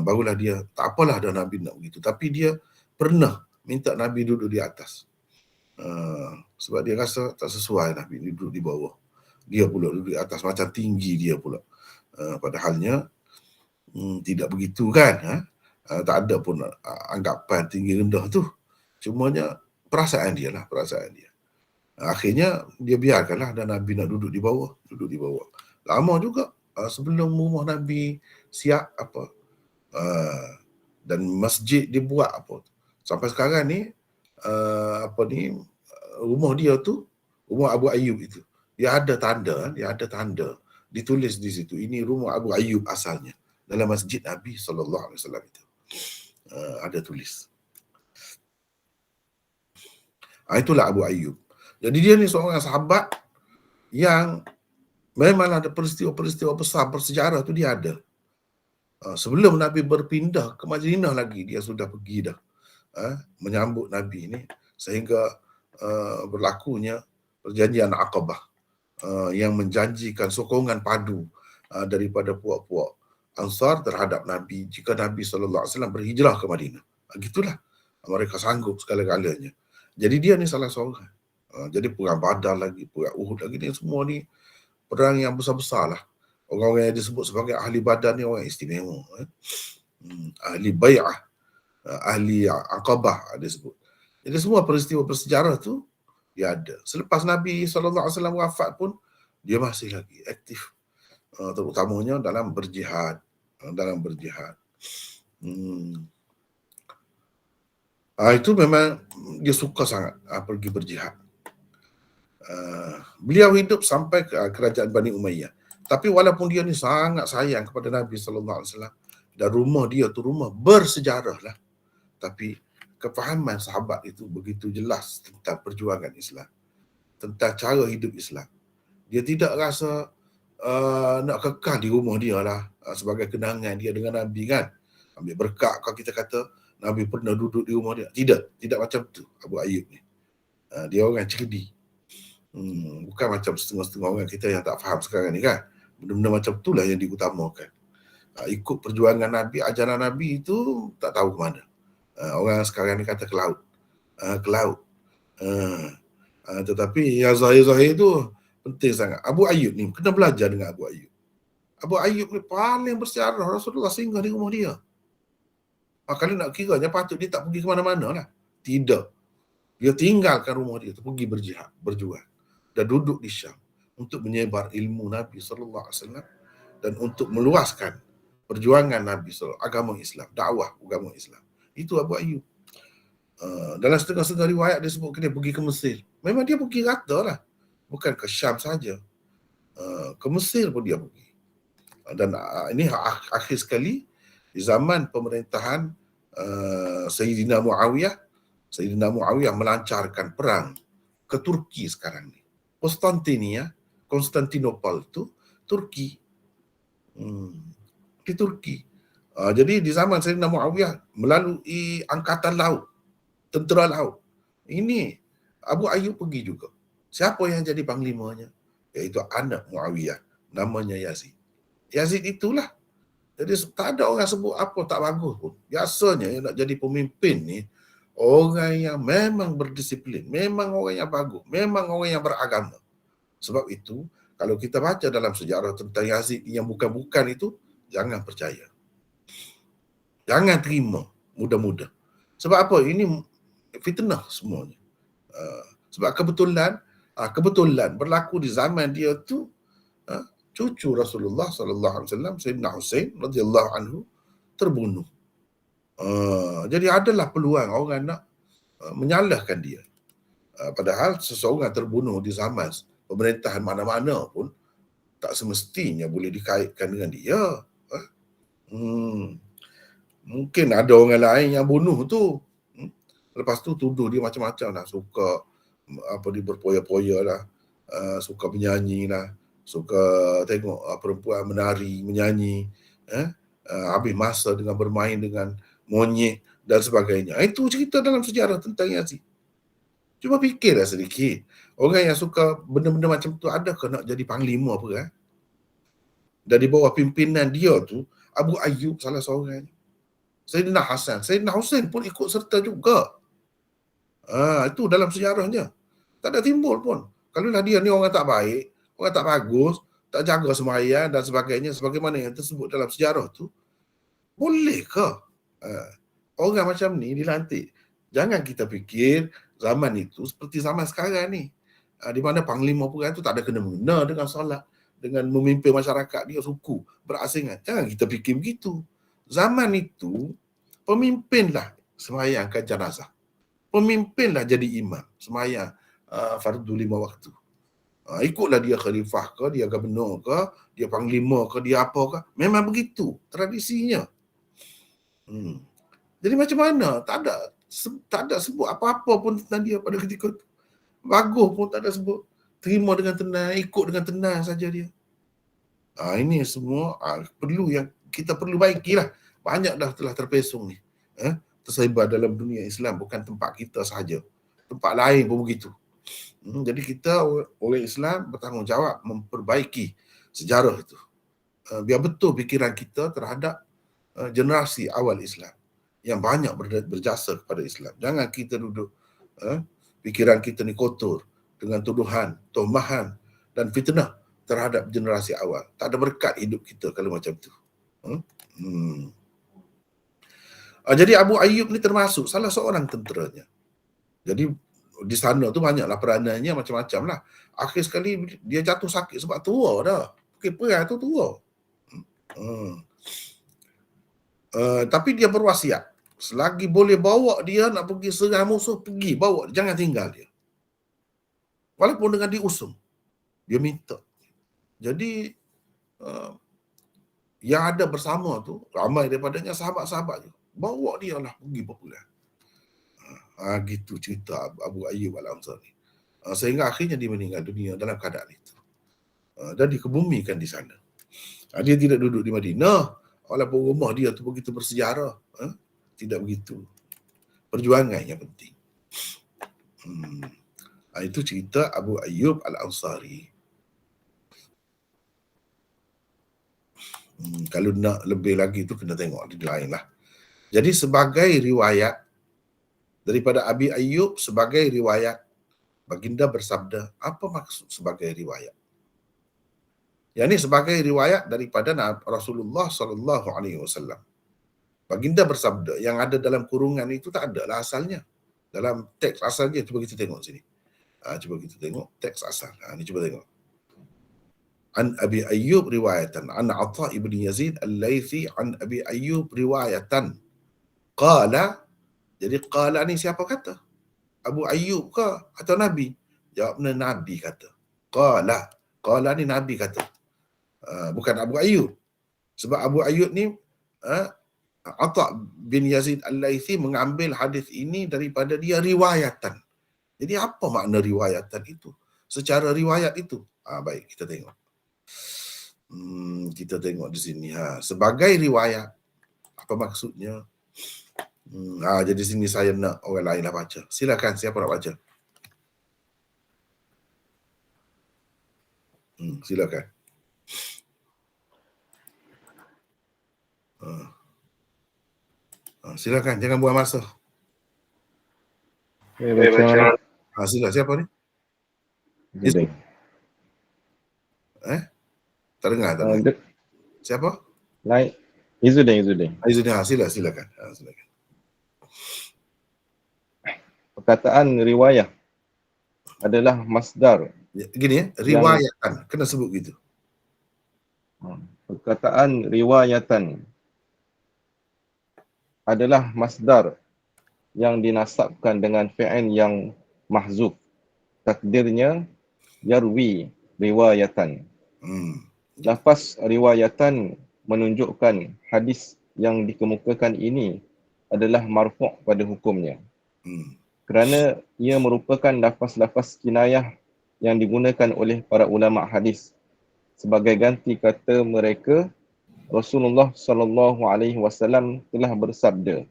Barulah dia, tak apalah dah Nabi nak begitu. Tapi dia pernah minta Nabi duduk di atas. Sebab dia rasa tak sesuai Nabi duduk di bawah. Dia pula duduk di atas, macam tinggi dia pula. Padahalnya tidak begitu kan. Tak ada pun anggapan tinggi rendah tu. Cumanya perasaan dia lah, perasaan dia. Akhirnya dia biarkanlah dan Nabi nak duduk di bawah, duduk di bawah. Lama juga sebelum rumah Nabi siap apa. Dan masjid dibuat apa. Sampai sekarang ni rumah dia tu, rumah Abu Ayyub itu, dia ada tanda ditulis di situ. Ini rumah Abu Ayyub asalnya dalam masjid Nabi SAW itu. Ada tulis. Itulah Abu Ayyub. Jadi dia ni seorang sahabat yang memang ada peristiwa-peristiwa besar bersejarah tu dia ada. Sebelum Nabi berpindah ke Madinah lagi, dia sudah pergi dah menyambut Nabi ni sehingga berlakunya perjanjian Aqabah yang menjanjikan sokongan padu daripada puak-puak Ansar terhadap Nabi jika Nabi SAW berhijrah ke Madinah. Gitulah mereka sanggup segala-galanya. Jadi dia ni salah seorang. Jadi perang Badar lagi, perang Uhud lagi, ni semua ni perang yang besar-besar lah. Orang-orang yang disebut sebagai ahli Badar ni orang istimewa. Ahli Bai'ah, ahli Aqabah disebut. Jadi semua peristiwa bersejarah tu dia ada. Selepas Nabi SAW wafat pun dia masih lagi aktif. Terutamanya dalam berjihad. Itu memang dia suka sangat pergi berjihad. Beliau hidup sampai ke kerajaan Bani Umayyah. Tapi walaupun dia ni sangat sayang kepada Nabi SAW dan rumah dia tu rumah bersejarah lah, tapi kefahaman sahabat itu begitu jelas tentang perjuangan Islam, tentang cara hidup Islam. Dia tidak rasa nak kekal di rumah dia lah sebagai kenangan dia dengan Nabi kan. Ambil berkat kalau kita kata Nabi pernah duduk di rumah dia. Tidak macam tu Abu Ayyub ni. Dia orang cerdik. Bukan macam setengah-setengah orang kita yang tak faham sekarang ni kan. Benda-benda macam itulah yang diutamakan. Ikut perjuangan Nabi, ajaran Nabi itu tak tahu ke mana. Orang sekarang ni kata ke laut. Tetapi yang zahir-zahir tu penting sangat. Abu Ayyub ni kena belajar dengan Abu Ayyub. Abu Ayyub ni paling bersejarah. Rasulullah singgah di rumah dia. Kalau nak kiranya patut dia tak pergi ke mana-mana lah. Tidak. Dia tinggalkan rumah dia, pergi berjihad, berjuang. Dan duduk di Syam untuk menyebar ilmu Nabi SAW dan untuk meluaskan perjuangan Nabi SAW, agama Islam, dakwah agama Islam. Itu Abu Ayyub. Dalam setengah-setengah riwayat dia sebut dia pergi ke Mesir. Memang dia pergi rata lah. Bukan ke Syam saja. Ke Mesir pun dia pergi. Dan ini akhir sekali di zaman pemerintahan Sayyidina Muawiyah melancarkan perang ke Turki sekarang ni. Konstantinopel tu Turki. Di Turki. Jadi di zaman Sayyidina Muawiyah melalui angkatan laut, tentera laut. Ini Abu Ayyub pergi juga. Siapa yang jadi panglimanya? Iaitu anak Muawiyah, namanya Yazid. Yazid itulah. Jadi tak ada orang sebut apa tak bagus pun. Biasanya yang nak jadi pemimpin ni orang yang memang berdisiplin, memang orang yang bagus, memang orang yang beragama. Sebab itu kalau kita baca dalam sejarah tentang Yazid yang bukan-bukan itu, jangan percaya. Jangan terima mudah-mudah. Sebab apa? Ini fitnah semuanya. Sebab kebetulan berlaku di zaman dia tu, cucu Rasulullah sallallahu alaihi wasallam Sayyidina Husain radhiyallahu anhu terbunuh. Jadi adalah peluang orang nak menyalahkan dia. Padahal seseorang terbunuh di zaman pemerintahan mana-mana pun tak semestinya boleh dikaitkan dengan dia. Mungkin ada orang lain yang bunuh tu. Lepas tu tuduh dia macam-macam lah. Suka dia berpoya-poya lah. Suka menyanyi lah. Suka tengok perempuan menari, menyanyi. Habis masa dengan bermain dengan monyet dan sebagainya. Itu cerita dalam sejarah tentang Yazid. Cuba fikirlah sedikit. Orang yang suka benda-benda macam tu adakah nak jadi panglima apa? Dan di bawah pimpinan dia tu, Abu Ayyub salah seorang. Sayyidina Husain pun ikut serta juga. Itu dalam sejarahnya. Tak ada timbul pun. Kalaulah dia ni orang tak baik, orang tak bagus, tak jaga sembahyang dan sebagainya, sebagaimana yang tersebut dalam sejarah tu, bolehkah orang macam ni dilantik? Jangan kita fikir zaman itu seperti zaman sekarang ni, di mana panglima perang tu tak ada kena-mengena dengan solat, dengan memimpin masyarakat dia suku berasingan. Jangan kita fikir begitu. Zaman itu pemimpinlah sembahyangkan jenazah. Pemimpinlah jadi imam sembahyang fardu 5 waktu. Ikutlah dia khalifah ke, dia gubernur ke, dia panglima ke, dia apa ke. Memang begitu tradisinya. Jadi macam mana? Tak ada sebut apa-apa pun tentang dia pada ketika itu. Bagus pun tak ada sebut. Terima dengan tenang, ikut dengan tenang saja dia. Ini semua kita perlu baikilah. Banyak dah telah terpesong ni. Tersebar dalam dunia Islam, bukan tempat kita sahaja. Tempat lain pun begitu. Jadi kita orang Islam bertanggungjawab memperbaiki sejarah itu. Biar betul fikiran kita terhadap generasi awal Islam yang banyak berjasa kepada Islam. Jangan kita duduk fikiran kita ni kotor dengan tuduhan, tomahan dan fitnah terhadap generasi awal. Tak ada berkat hidup kita kalau macam tu. Jadi Abu Ayyub ni termasuk salah seorang tenteranya. Jadi di sana tu banyaklah peranannya macam-macam lah. Akhir sekali dia jatuh sakit sebab tua dah. Perang tu tua. Tapi dia berwasiat, selagi boleh bawa dia nak pergi serang musuh, pergi bawa, jangan tinggal dia. Walaupun dengan diusung, dia minta. Jadi yang ada bersama tu ramai daripadanya sahabat-sahabat je. Bawa dia lah pergi berperang. Gitu cerita Abu Ayyub Al-Ansari. Sehingga akhirnya dia meninggal dunia dalam keadaan itu. Dan dikebumikan di sana. Dia tidak duduk di Madinah, walaupun rumah dia tu begitu bersejarah. Tidak begitu. Perjuangan yang penting. Itu cerita Abu Ayyub Al-Ansari. Kalau nak lebih lagi tu kena tengok di lain lah. Jadi sebagai riwayat daripada Abi Ayyub, sebagai riwayat, baginda bersabda. Apa maksud sebagai riwayat? Yang ini sebagai riwayat daripada Rasulullah sallallahu alaihi wasallam. Baginda bersabda, yang ada dalam kurungan itu tak ada lah asalnya. Dalam teks asalnya, cuba kita tengok sini. Cuba kita tengok teks asal. Ni cuba tengok. An Abi Ayyub riwayatan an Atha ibn Yazid Al-Laythi an Abi Ayyub riwayatan qala. Jadi qala ni siapa kata? Abu Ayyub ke atau Nabi? Jawabnya Nabi kata. Qala Qala ni Nabi kata. Bukan Abu Ayyub. Sebab Abu Ayyub ni Atha bin Yazid Al-Laythi mengambil hadis ini daripada dia riwayatan. Jadi apa makna riwayatan itu? Secara riwayat itu. Baik, kita tengok. Kita tengok di sini. Sebagai riwayat, apa maksudnya? Jadi sini saya nak orang lain lah baca. Silakan, siapa nak baca? Silakan. Silakan, jangan buang masa. Sila, siapa ni? Izzuddin. Tak dengar, tak dengar. Siapa? Lain. Izzuddin. Silakan. Perkataan riwayah adalah masdar. Gini riwayatan. Kena sebut gitu. Perkataan riwayatan adalah masdar yang dinasabkan dengan fi'il yang mahzuf. Takdirnya yarwi riwayatan. Lafaz riwayatan menunjukkan hadis yang dikemukakan ini adalah marfu' pada hukumnya. Kerana ia merupakan lafaz-lafaz kinayah yang digunakan oleh para ulama hadis sebagai ganti kata mereka. Rasulullah SAW telah bersabda,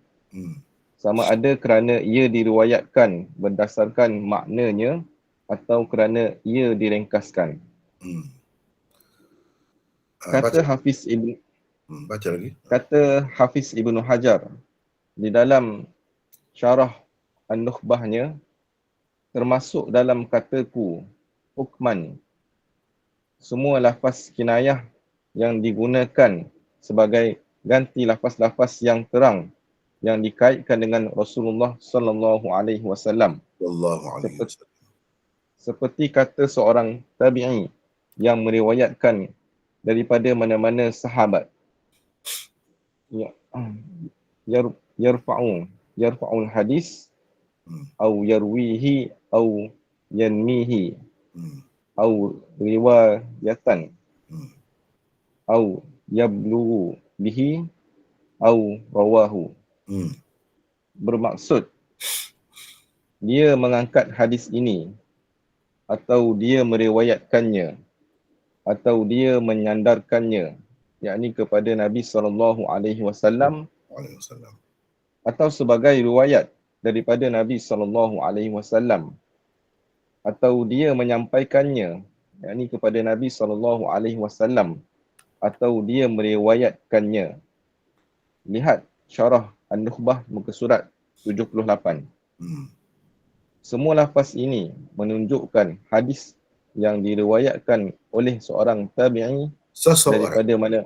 sama ada kerana ia diriwayatkan berdasarkan maknanya atau kerana ia diringkaskan. Kata Hafiz Ibn Baca lagi. Kata Hafiz Ibnu Hajar di dalam syarah An-Nukhbahnya, termasuk dalam kataku hukman, semua lafaz kinayah yang digunakan sebagai ganti lafaz-lafaz yang terang yang dikaitkan dengan Rasulullah sallallahu alaihi wasallam. Seperti kata seorang tabi'i yang meriwayatkan daripada mana-mana sahabat. Yarfa'ul hadis au yarwihi au yanmihi au riwayatan au yablughu bihi au rawahu. Bermaksud dia mengangkat hadis ini, atau dia meriwayatkannya, atau dia menyandarkannya, yakni kepada Nabi SAW, atau sebagai riwayat daripada Nabi SAW, atau dia menyampaikannya, yakni kepada Nabi SAW, atau dia meriwayatkannya. Lihat syarah An-Nukhbah muka surat 78. Semua lafaz ini menunjukkan hadis yang diriwayatkan oleh seorang tabi'i daripada mana?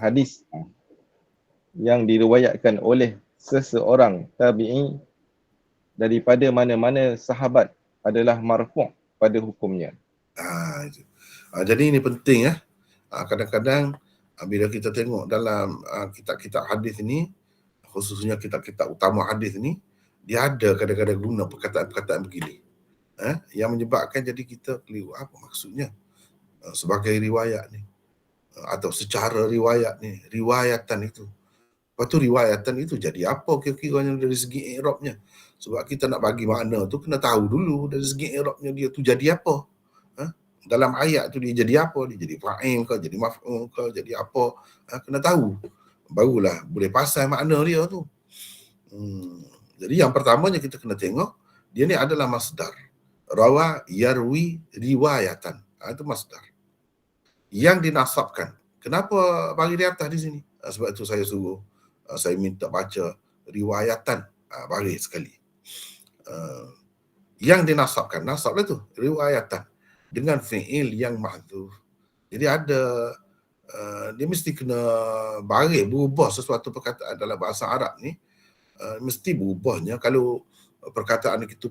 Hadis yang diriwayatkan oleh seseorang tabi'i daripada mana-mana sahabat adalah marfu' pada hukumnya. Jadi ini penting ya. Kadang-kadang bila kita tengok dalam kitab-kitab hadis ini, khususnya kitab-kitab utama hadis ini, dia ada kadang-kadang guna perkataan-perkataan begini. Yang menyebabkan jadi kita keliru. Apa maksudnya? Sebagai riwayat ni. Atau secara riwayat ni. Riwayatan itu. Lepas tu riwayatan itu jadi apa kira-kiranya dari segi i'rabnya? Sebab kita nak bagi makna tu kena tahu dulu dari segi i'rabnya dia tu jadi apa. Dalam ayat tu dia jadi apa? Dia jadi fa'il ke, jadi maf'ul ke, jadi apa? Kena tahu. Barulah boleh pasal makna dia tu. Jadi yang pertamanya kita kena tengok, dia ni adalah masdar. Rawa yarwi riwayatan. Itu masdar. Yang dinasabkan. Kenapa bagi di atas di sini? Sebab itu saya suruh, saya minta baca riwayatan. Bagi sekali. Yang dinasabkan. Nasablah tu, riwayatan. Dengan fi'il yang ma'dzuf. Jadi ada, dia mesti kena baris, berubah sesuatu perkataan dalam bahasa Arab ni. Mesti berubahnya. Kalau perkataan itu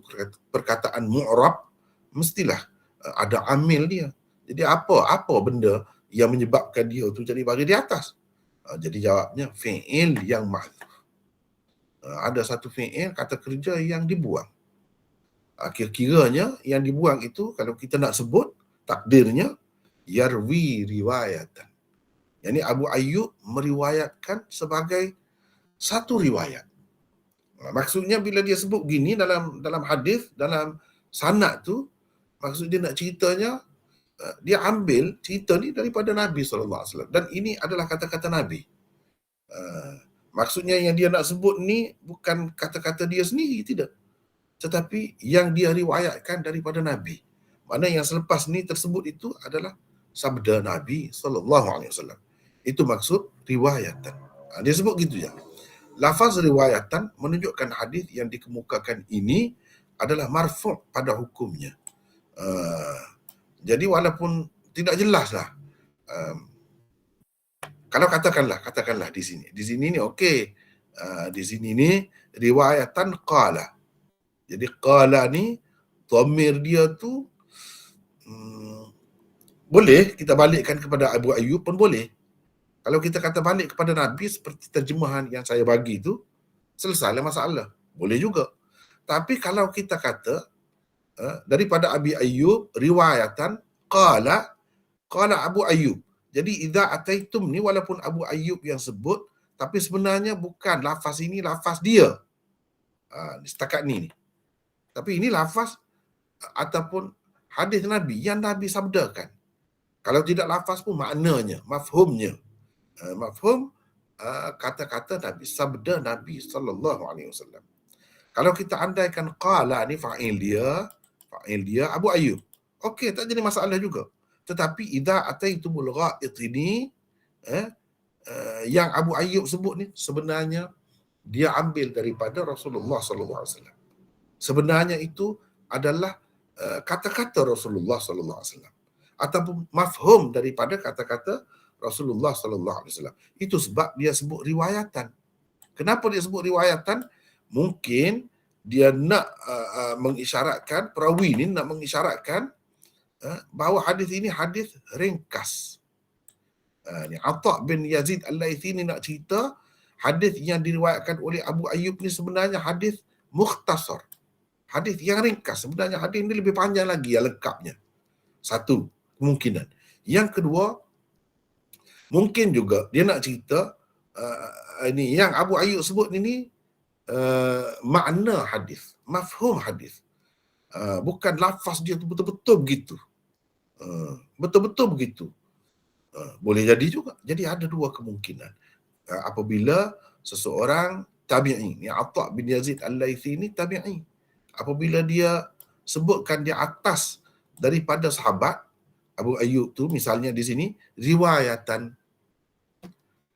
perkataan mu'rab, mestilah ada amil dia. Jadi apa benda yang menyebabkan dia tu jadi bagi di atas? Jadi jawabnya fi'il yang ma'dzuf. Ada satu fi'il kata kerja yang dibuang. Kira-kiranya yang dibuang itu kalau kita nak sebut, takdirnya yarwi riwayatan. Yani Abu Ayyub meriwayatkan sebagai satu riwayat. Maksudnya bila dia sebut gini dalam hadis, dalam sanad tu, maksud dia nak ceritanya dia ambil cerita ni daripada Nabi SAW. Dan ini adalah kata-kata Nabi. Maksudnya yang dia nak sebut ni bukan kata-kata dia sendiri, tidak. Tetapi yang dia riwayatkan daripada Nabi. Mana yang selepas ni tersebut itu adalah sabda Nabi SAW. Itu maksud riwayatan. Dia sebut gitu je. Lafaz riwayatan menunjukkan hadis yang dikemukakan ini adalah marfu' pada hukumnya. Jadi walaupun tidak jelas lah. Kalau katakanlah di sini ni okey. Di sini ni riwayatan qala. Jadi qala ni dhamir dia tu boleh kita balikkan kepada Abu Ayyub pun boleh. Kalau kita kata balik kepada Nabi seperti terjemahan yang saya bagi tu, selesailah masalah. Boleh juga. Tapi kalau kita kata daripada Abi Ayyub riwayatan qala Abu Ayyub. Jadi idza ataitum ni walaupun Abu Ayyub yang sebut, tapi sebenarnya bukan lafaz ini lafaz dia. Setakat ni. Tapi ini lafaz ataupun hadis Nabi yang Nabi sabdakan. Kalau tidak lafaz pun maknanya, mafhumnya. Mafhum kata-kata Nabi, sabda Nabi SAW. Kalau kita andaikan qala ni fa'il dia Abu Ayyub. Okey, tak jadi masalah juga. Tetapi idza ataitumul gha'it ini yang Abu Ayyub sebut ni sebenarnya dia ambil daripada Rasulullah SAW. Sebenarnya itu adalah kata-kata Rasulullah SAW ataupun mafhum daripada kata-kata Rasulullah SAW. Itu sebab dia sebut riwayatan. Kenapa dia sebut riwayatan? Mungkin dia nak mengisyaratkan, perawi ni nak mengisyaratkan bahawa hadis ini hadis ringkas. Ni Atha bin Yazid Al-Laythi ni nak cerita hadis yang diriwayatkan oleh Abu Ayyub ni sebenarnya hadis mukhtasar. Hadis yang ringkas. Sebenarnya hadis ini lebih panjang lagi yang lengkapnya. Satu kemungkinan. Yang kedua, mungkin juga dia nak cerita ini yang Abu Ayyub sebut ini makna hadis, mafhum hadis. Bukan lafaz dia tu betul-betul begitu. Betul-betul begitu. Boleh jadi juga. Jadi ada dua kemungkinan. Apabila seseorang tabi'i, ni Atha bin Yazid Al-Laythi ni tabi'i. Apabila dia sebutkan di atas daripada sahabat Abu Ayyub tu, misalnya di sini riwayatan.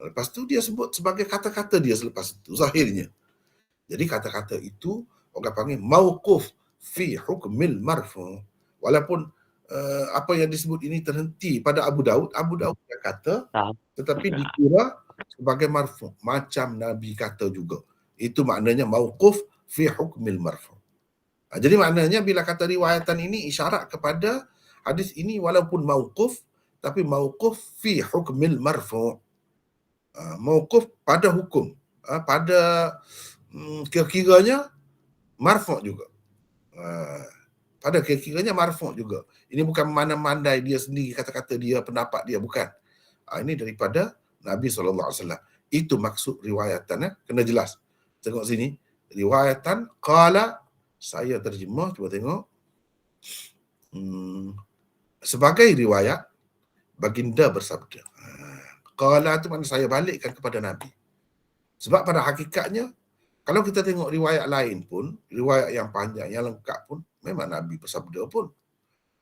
Lepas tu dia sebut sebagai kata-kata dia selepas itu, zahirnya. Jadi kata-kata itu orang panggil mauquf fi hukmil marfu'. Walaupun apa yang disebut ini terhenti pada Abu Daud dia kata, tetapi dikira sebagai marfu', macam Nabi kata juga. Itu maknanya mauquf fi hukmil marfu'. Jadi maknanya bila kata riwayatan ini isyarat kepada hadis ini walaupun mauquf, tapi mauquf fi hukmil marfu'. Mauquf pada hukum, pada kira-kiranya marfu' juga. Pada kira-kiranya marfu' juga. Ini bukan mana-mandai dia sendiri, kata-kata dia, pendapat dia, bukan. Ini daripada Nabi SAW. Itu maksud riwayatan. Kena jelas. Tengok sini. Riwayatan qala, saya terjemah, cuba tengok. Sebagai riwayat, baginda bersabda. Qala itu maknanya saya balikkan kepada Nabi. Sebab pada hakikatnya, kalau kita tengok riwayat lain pun, riwayat yang panjang, yang lengkap pun, memang Nabi bersabda pun.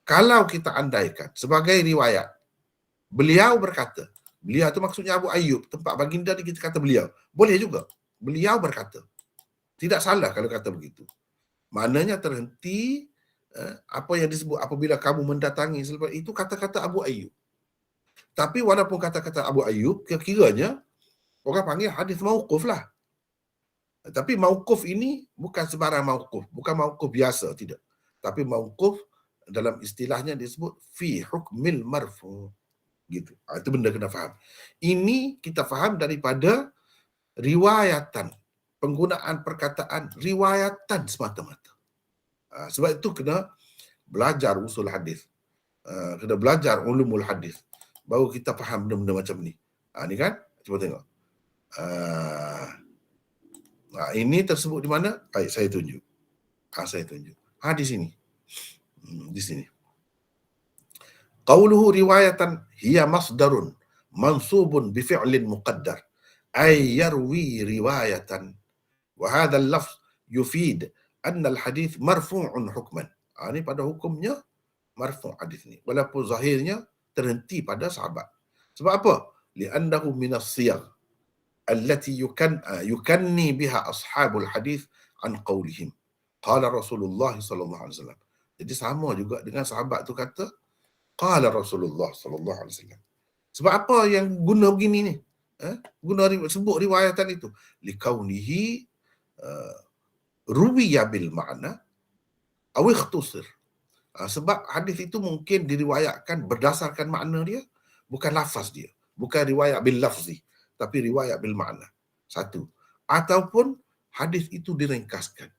Kalau kita andaikan sebagai riwayat, beliau berkata, beliau itu maksudnya Abu Ayyub, tempat baginda ni kita kata beliau. Boleh juga. Beliau berkata. Tidak salah kalau kata begitu. Maknanya terhenti apa yang disebut apabila kamu mendatangi selepas itu kata-kata Abu Ayyub. Tapi walaupun kata-kata Abu Ayyub, kira-kiranya orang panggil hadis mauquf lah. Tapi mauquf ini bukan sebarang mauquf, bukan mauquf biasa, tidak. Tapi mauquf dalam istilahnya disebut fi hukmil marfu'. Gitu. Itu benda kena faham. Ini kita faham daripada riwayatan, penggunaan perkataan riwayatan semata-mata. Sebab itu kena belajar usul hadis. Kena belajar ulumul hadis. Baru kita faham benda-benda macam ni. Ni kan? Cuba tengok. Ini tersebut di mana? Baik, saya tunjuk. Saya tunjuk. Di sini. Di sini. Qauluhu riwayatan hiya masdarun mansubun bi fi'lin muqaddar ay yarwi riwayatan wa hadha al-lafz yufid anna al-hadith marfu'un hukman. Ini pada hukumnya marfu' hadis ni. Walaupun zahirnya terhenti pada sahabat. Sebab apa? Li'annahu min as-siyagh allati yukanni biha ashabul hadith an qawlihim. Qala Rasulullah sallallahu alaihi wasallam. Jadi sama juga dengan sahabat tu kata qala Rasulullah sallallahu alaihi wasallam. Sebab apa yang guna begini ni? Guna sebut riwayatan itu likaunihi ruwiya bil ma'na aw ikhtusir. Sebab hadis itu mungkin diriwayatkan berdasarkan makna dia, bukan lafaz dia, bukan riwayat bil lafzi, tapi riwayat bil ma'na. Satu. Ataupun hadis itu diringkaskan.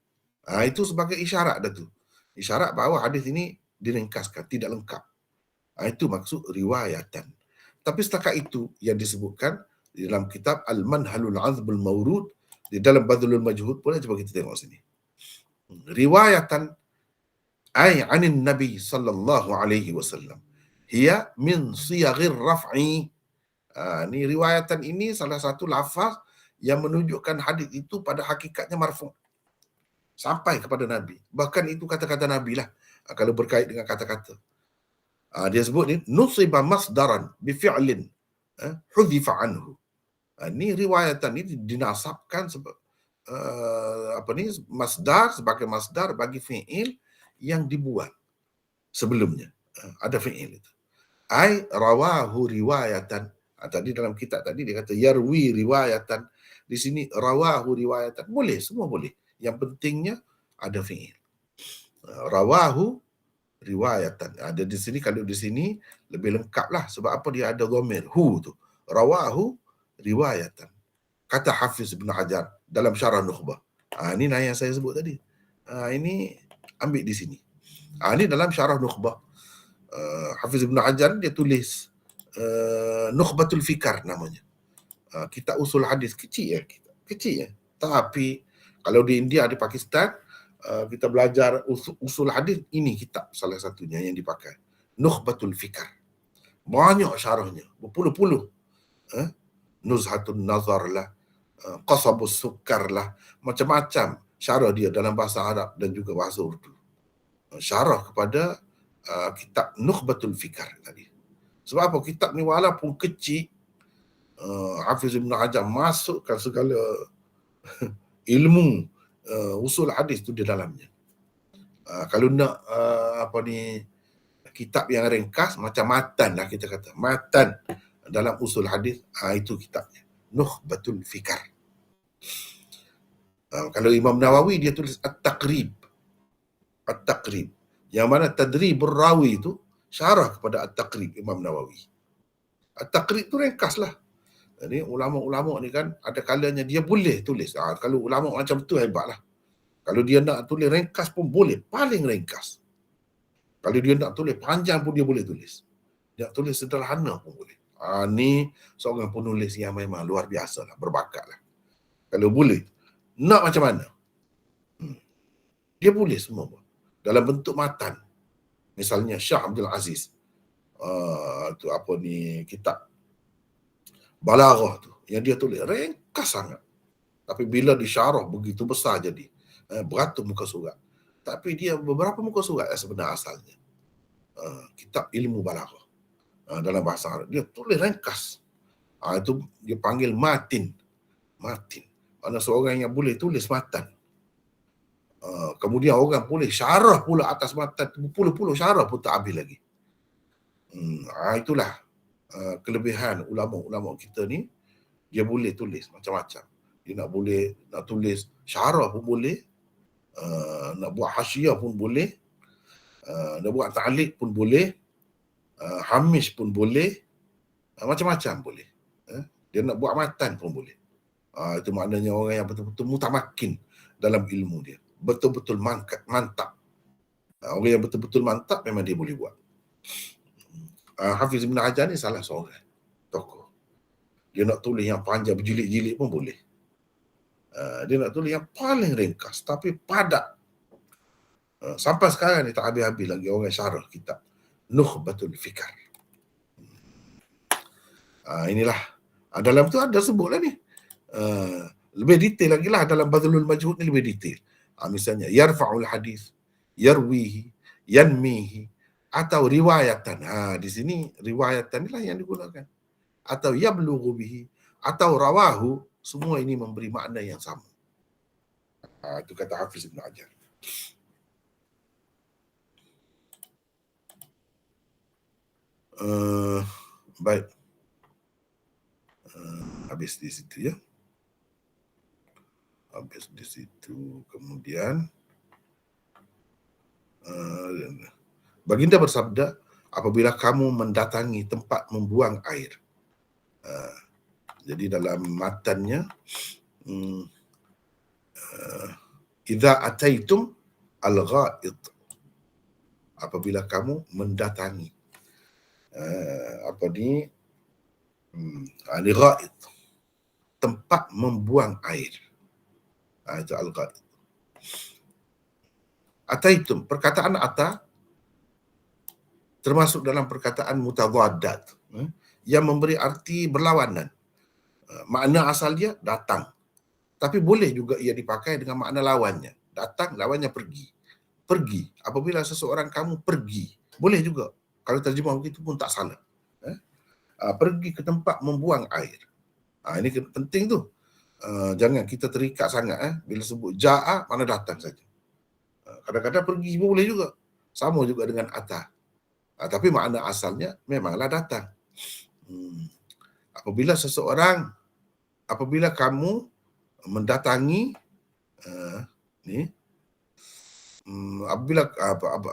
Itu sebagai isyarat dah tu. Isyarat bahawa hadis ini diringkaskan, tidak lengkap. Itu maksud riwayatan. Tapi setakat itu yang disebutkan di dalam kitab Al-Manhalul Azbul Mawrud, di dalam Badlul Majhud pula, cuba kita tengok sini. Riwayatan ay anin Nabi sallallahu alaihi wasallam. Hiya min siyaghir raf'i. Ni riwayatan ini salah satu lafaz yang menunjukkan hadis itu pada hakikatnya marfu'. Sampai kepada Nabi. Bahkan itu kata-kata Nabi lah. Kalau berkait dengan kata-kata. Dia sebut ni nusiba masdaran bi fi'lin hudhifa anhu. Ni riwayatan ini dinasabkan masdar sebagai masdar bagi fi'il yang dibuat sebelumnya. Ada fi'il itu. Ai rawahu riwayatan. Tadi dalam kitab tadi dia kata yarwi riwayatan. Di sini rawahu riwayatan. Boleh, semua boleh. Yang pentingnya ada fi'il. Rawahu riwayatan. Ada di sini, kalau di sini lebih lengkap lah. Sebab apa? Dia ada dhamir. Hu tu. Rawahu riwayatan. Kata Hafiz Ibn Hajar dalam Syarah Nukhbah. Ini yang saya sebut tadi. Ini ambil di sini. Ini dalam Syarah Nukhbah. Hafiz Ibn Hajar dia tulis Nukhbatul Fikar namanya. Kitab usul hadis kecil ya. Kecil ya. Tapi kalau di India, di Pakistan, kita belajar usul hadis, ini kitab salah satunya yang dipakai. Nukhbatul Fikar. Banyak syarahnya, berpuluh-puluh. Nuzhatun Nazar lah, Qasabus Sukkar lah, macam-macam syarah dia dalam bahasa Arab dan juga bahasa Urdu. Syarah kepada kitab Nukhbatul Fikar tadi. Sebab apa? Kitab ni walaupun kecil, Hafiz Ibn Hajar masukkan segala ilmu usul hadis tu di dalamnya. Kalau nak kitab yang ringkas macam matan lah, kita kata matan dalam usul hadis, itu kitabnya Nukhbatul Fikar. Kalau Imam Nawawi dia tulis At-Taqrib. At-Taqrib. Yang mana Tadribur Rawi itu syarah kepada At-Taqrib Imam Nawawi. At-Taqrib tu ringkas lah. Jadi ulama-ulama ni kan ada kalanya dia boleh tulis. Kalau ulama macam tu hebatlah. Kalau dia nak tulis ringkas pun boleh, paling ringkas. Kalau dia nak tulis panjang pun dia boleh tulis. Dia nak tulis sederhana pun boleh. Ni seorang penulis yang memang luar biasa lah, berbakat lah. Kalau boleh, nak macam mana? Dia boleh semua. Dalam bentuk matan. Misalnya Syah Abdul Aziz. Kitab Balaghah tu, yang dia tulis ringkas sangat. Tapi bila disyarah begitu besar jadi. Beratus muka surat. Tapi dia beberapa muka surat sebenarnya asalnya. Kitab ilmu Balaghah. Dalam bahasa Arab. Dia tulis ringkas. Itu dia panggil matin. Matin. Mana seorang yang boleh tulis matan. Kemudian orang boleh syarah pula atas matan. Puluh-puluh syarah pun tak habis lagi. Itulah kelebihan ulama-ulama kita ni. Dia boleh tulis macam-macam. Dia nak tulis syarah pun boleh. Nak buat hasyiah pun boleh. Nak buat ta'liq pun boleh. Hamish pun boleh. Macam-macam boleh. Dia nak buat matan pun boleh. Itu maknanya orang yang betul-betul mutamakin dalam ilmu dia. Betul-betul mantap. Orang yang betul-betul mantap memang dia boleh buat. Hafiz Ibn Hajar ni salah seorang tokoh. Dia nak tulis yang panjang berjilid-jilid pun boleh. Dia nak tulis yang paling ringkas tapi padat. Sampai sekarang ni tak habis-habis lagi orang syarah kitab Nukhbatul Fikar. Inilah. Dalam tu ada sebutlah ni. Lebih detail lagi lah dalam Badlul Majhud ni, lebih detail. Misalnya yarfa'ul hadis, yarwihi, yanmihi, atau riwayatan. Di sini riwayatan inilah yang digunakan. Atau yablughu bihi, atau rawahu, semua ini memberi makna yang sama. Itu kata Hafiz Ibn Hajar. Baik. Habis di situ ya. Habis di situ. Kemudian Baginda bersabda, apabila kamu mendatangi tempat membuang air. Jadi dalam matannya, idza ataitum al-gha'id, apabila kamu mendatangi gha'id, tempat membuang air. Itu al-gha'id. Ataitum, perkataan ata termasuk dalam perkataan mutadaddat, yang memberi arti berlawanan. Makna asal dia datang, tapi boleh juga ia dipakai dengan makna lawannya. Datang, lawannya pergi. Pergi, apabila seseorang kamu pergi, boleh juga. Kalau terjemah begitu pun tak salah. Pergi ke tempat membuang air. Ini penting tu. Jangan kita terikat sangat. Bila sebut ja'a, mana datang saja. Kadang-kadang pergi pun boleh juga. Sama juga dengan ata. Tapi makna asalnya memanglah datang. Apabila kamu mendatangi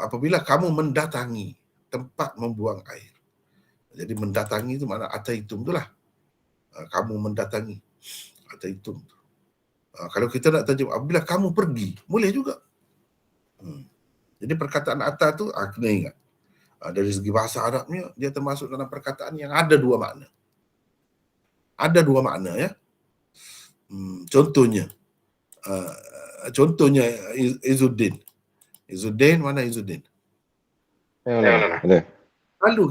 apabila kamu mendatangi tempat membuang air. Jadi mendatangi itu makna ataitum itulah. Kamu mendatangi ataitum. Kalau kita nak terjemah apabila kamu pergi, boleh juga. Jadi perkataan ata tu kena ingat. Dari segi bahasa Arabnya, dia termasuk dalam perkataan yang ada dua makna. Ada dua makna ya. Contohnya Izzuddin. Izzuddin, mana Izzuddin? Lalu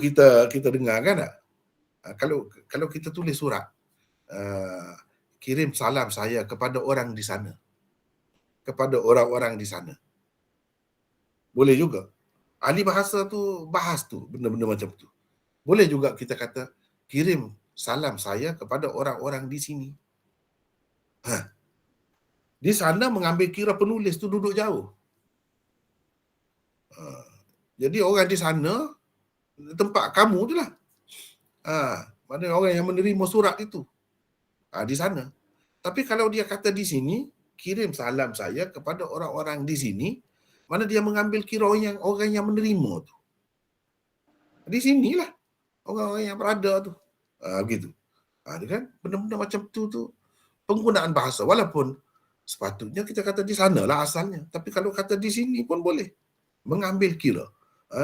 kita dengar kan tak? Kalau kita tulis surat, kirim salam saya kepada orang di sana. Kepada orang-orang di sana. Boleh juga. Ahli bahasa tu bahas tu benda-benda macam tu. Boleh juga kita kata kirim salam saya kepada orang-orang di sini. Di sana mengambil kira penulis tu duduk jauh. Jadi orang di sana tempat kamu tu lah. Mana orang yang menerima surat itu. Di sana. Tapi kalau dia kata di sini, kirim salam saya kepada orang-orang di sini, mana dia mengambil kira orang yang menerima tu. Di sinilah orang-orang yang berada tu. Begitu. Dia kan benda-benda macam tu penggunaan bahasa. Walaupun sepatutnya kita kata di sanalah asalnya. Tapi kalau kata di sini pun boleh. Mengambil kira.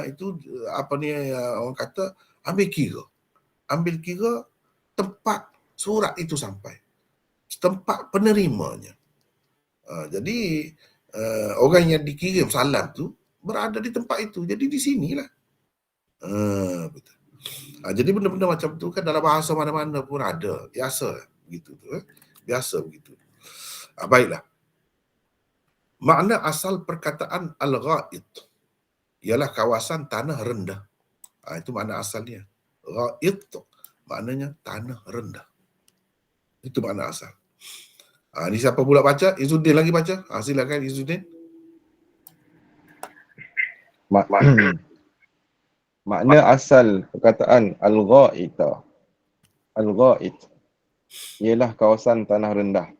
Itu orang kata ambil kira. Ambil kira tempat surat itu sampai. Tempat penerimanya. Jadi orang yang dikirim salam tu berada di tempat itu. Jadi di sinilah. Betul. Jadi benda-benda macam tu kan dalam bahasa mana-mana pun ada. Biasa begitu tu. Biasa begitu. Baiklah. Makna asal perkataan al-gha'id ialah kawasan tanah rendah. Itu makna asalnya. Gha'id maknanya tanah rendah. Itu makna asal. Ni siapa pula baca? Izzuddin lagi baca. Silakan Izzuddin. Makna asal perkataan al-gha'id ialah kawasan tanah rendah.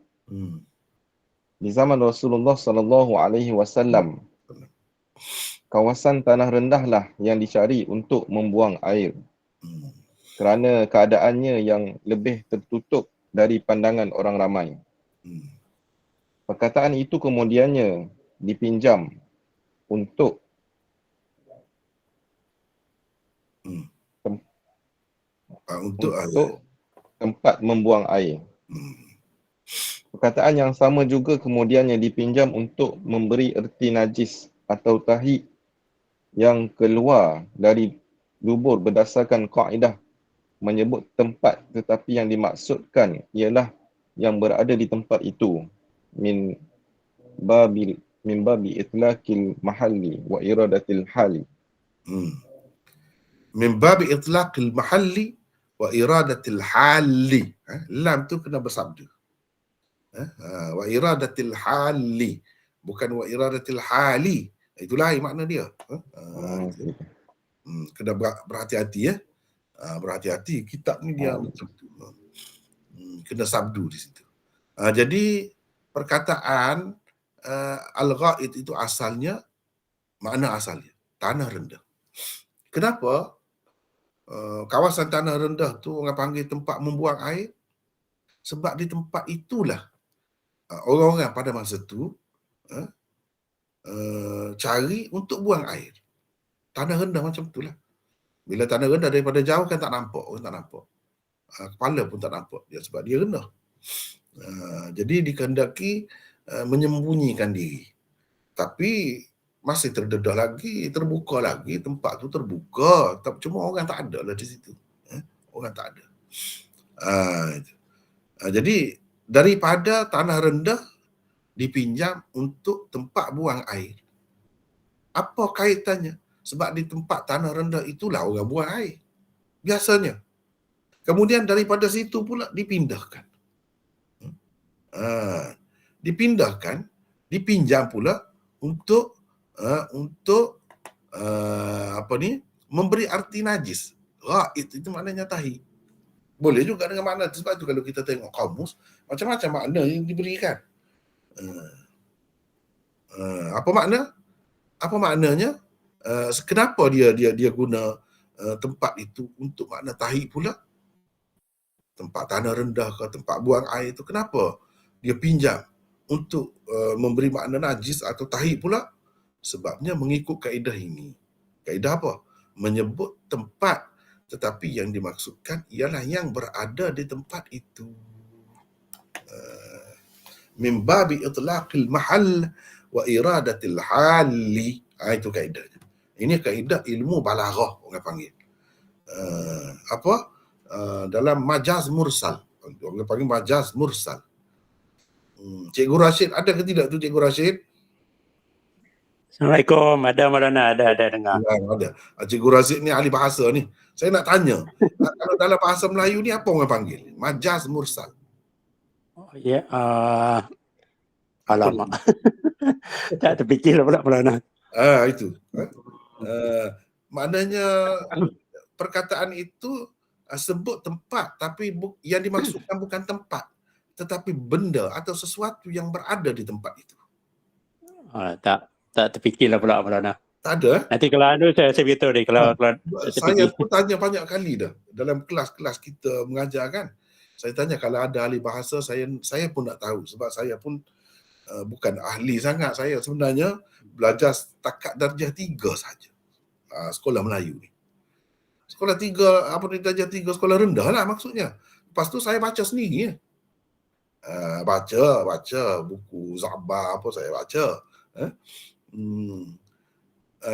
Di zaman Rasulullah sallallahu alaihi wasallam, kawasan tanah rendahlah yang dicari untuk membuang air. Kerana keadaannya yang lebih tertutup dari pandangan orang ramai. Perkataan itu kemudiannya dipinjam untuk Untuk tempat membuang air. Perkataan yang sama juga kemudiannya dipinjam untuk memberi erti najis atau tahi yang keluar dari dubur berdasarkan kaedah menyebut tempat, tetapi yang dimaksudkan ialah yang berada di tempat itu. Min babi itlaqil mahalli wa iradatil hali. Min babi itlaqil mahalli wa iradatil hali. Lam tu kena bersabda. Wa iradatil hali, bukan wa iradatil hali. Itulah makna dia. Kena berhati-hati ya. Berhati-hati, kitab ni dia macam tu. Kena sabdu di situ. Jadi perkataan al-ghaid itu asalnya, makna asalnya tanah rendah. Kenapa kawasan tanah rendah tu orang panggil tempat membuang air? Sebab di tempat itulah orang-orang pada masa tu cari untuk buang air. Tanah rendah macam itulah. Bila tanah rendah daripada jauh kan tak nampak, orang tak nampak. Kepala pun tak nampak dia sebab dia rendah. Jadi dikehendaki menyembunyikan diri. Tapi masih terdedah lagi, terbuka lagi, tempat tu terbuka. Cuma orang tak ada lah di situ. Orang tak ada. Jadi daripada tanah rendah dipinjam untuk tempat buang air. Apa kaitannya? Sebab di tempat tanah rendah itulah orang buang air. Biasanya. Kemudian daripada situ pula dipindahkan. Dipinjam pula untuk memberi arti najis. Itu maknanya tahi. Boleh juga dengan makna. Sebab itu kalau kita tengok kamus, macam-macam makna yang diberikan. Apa makna? Apa maknanya? Kenapa dia guna tempat itu untuk makna tahi pula? Tempat tanah rendah ke tempat buang air itu, kenapa dia pinjam untuk memberi makna najis atau tahi pula? Sebabnya mengikut kaedah ini. Kaedah apa? Menyebut tempat, tetapi yang dimaksudkan ialah yang berada di tempat itu. Min babi itlaqil mahal wa iradatil hali. Itu kaedahnya. Ini kaedah ilmu balaghah orang panggil. Dalam majaz mursal. Orang panggil majaz mursal. Cikgu Rashid ada ke tidak tu Cikgu Rashid? Assalamualaikum. Ada Maulana, ada dengar. Ya, ada. Cikgu Rashid ni ahli bahasa ni. Saya nak tanya, kalau dalam bahasa Melayu ni apa orang panggil? Majaz mursal. Oh ya, alamak. Tak terfikir pula Maulana. Itu. Maknanya perkataan itu sebut tempat, tapi yang dimaksudkan bukan tempat, tetapi benda atau sesuatu yang berada di tempat itu. Tak terfikirlah pula Maulana. Tak ada. Nanti kalau ada saya beritahu dia kalau saya pun tanya banyak kali dah dalam kelas-kelas kita mengajar kan. Saya tanya kalau ada ahli bahasa, saya pun tak tahu sebab saya pun bukan ahli sangat. Saya sebenarnya belajar setakat darjah 3 saja. Sekolah Melayu ni. Sekolah 3, apa ni darjah 3 sekolah rendah lah maksudnya. Lepas tu saya baca sendiri. Baca buku Zabah apa saya baca.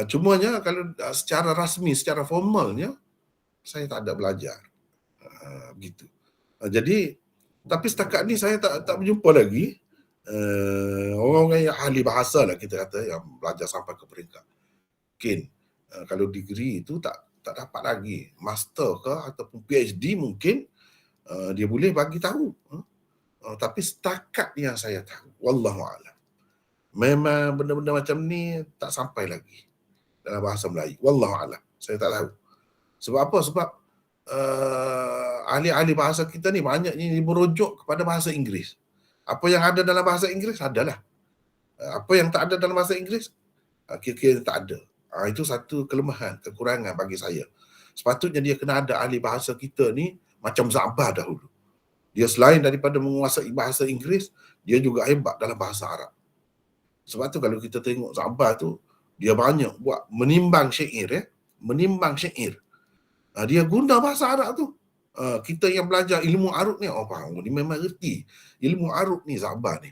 Cumanya kalau secara rasmi, secara formalnya saya tak ada belajar. Begitu. Jadi tapi setakat ni saya tak berjumpa lagi orang-orang yang ahli bahasa lah kita kata yang belajar sampai ke peringkat. Mungkin kalau degree itu tak dapat lagi. Master ke ataupun PhD mungkin dia boleh bagi tahu. Tapi setakat yang saya tahu, wallahu a'lam. Memang benda-benda macam ni tak sampai lagi dalam bahasa Melayu. Wallahu a'lam. Saya tak tahu. Sebab apa? Sebab ahli-ahli bahasa kita ni banyaknya merujuk kepada bahasa Inggeris. Apa yang ada dalam bahasa Inggeris adalah. Apa yang tak ada dalam bahasa Inggeris kira-kira tak ada. Itu satu kelemahan, kekurangan bagi saya. Sepatutnya dia kena ada ahli bahasa kita ni macam Zabah dahulu. Dia selain daripada menguasai bahasa Inggeris, dia juga hebat dalam bahasa Arab. Sebab tu kalau kita tengok Zabah tu, dia banyak buat menimbang syair. Menimbang syair. Dia guna bahasa Arab tu. Kita yang belajar ilmu arut ni, faham, ni memang reti. Ilmu arut ni Zabar ni.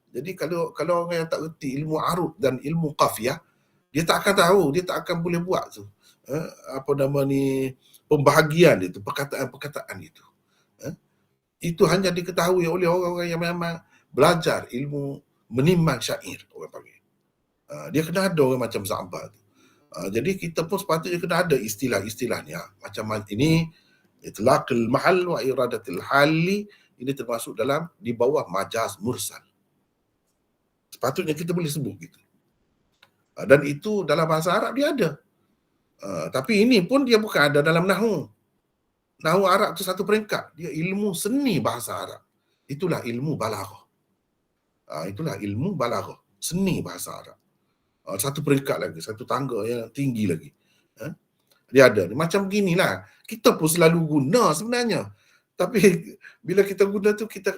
Jadi kalau orang yang tak reti ilmu arut dan ilmu qafiyah, dia tak akan tahu, dia tak akan boleh buat tu. Apa nama ni, pembahagian itu, perkataan-perkataan itu. Itu hanya diketahui oleh orang-orang yang memang belajar ilmu menimbang syair, orang panggil. Dia kena ada orang macam Zabar tu. Jadi kita pun sepatutnya kena ada istilah-istilahnya. Macam ini, itlaqul mahal wa iradatil hali, ini termasuk dalam di bawah majaz mursal. Sepatutnya kita boleh sebut gitu. Dan itu dalam bahasa Arab dia ada. Tapi ini pun dia bukan ada dalam nahwu. Nahwu Arab tu satu peringkat. Dia ilmu seni bahasa Arab. Itulah ilmu balaghah. Itulah ilmu balaghah. Seni bahasa Arab. Satu peringkat lagi. Satu tangga yang tinggi lagi. Dia ada. Macam beginilah. Kita pun selalu guna sebenarnya. Tapi bila kita guna tu, kita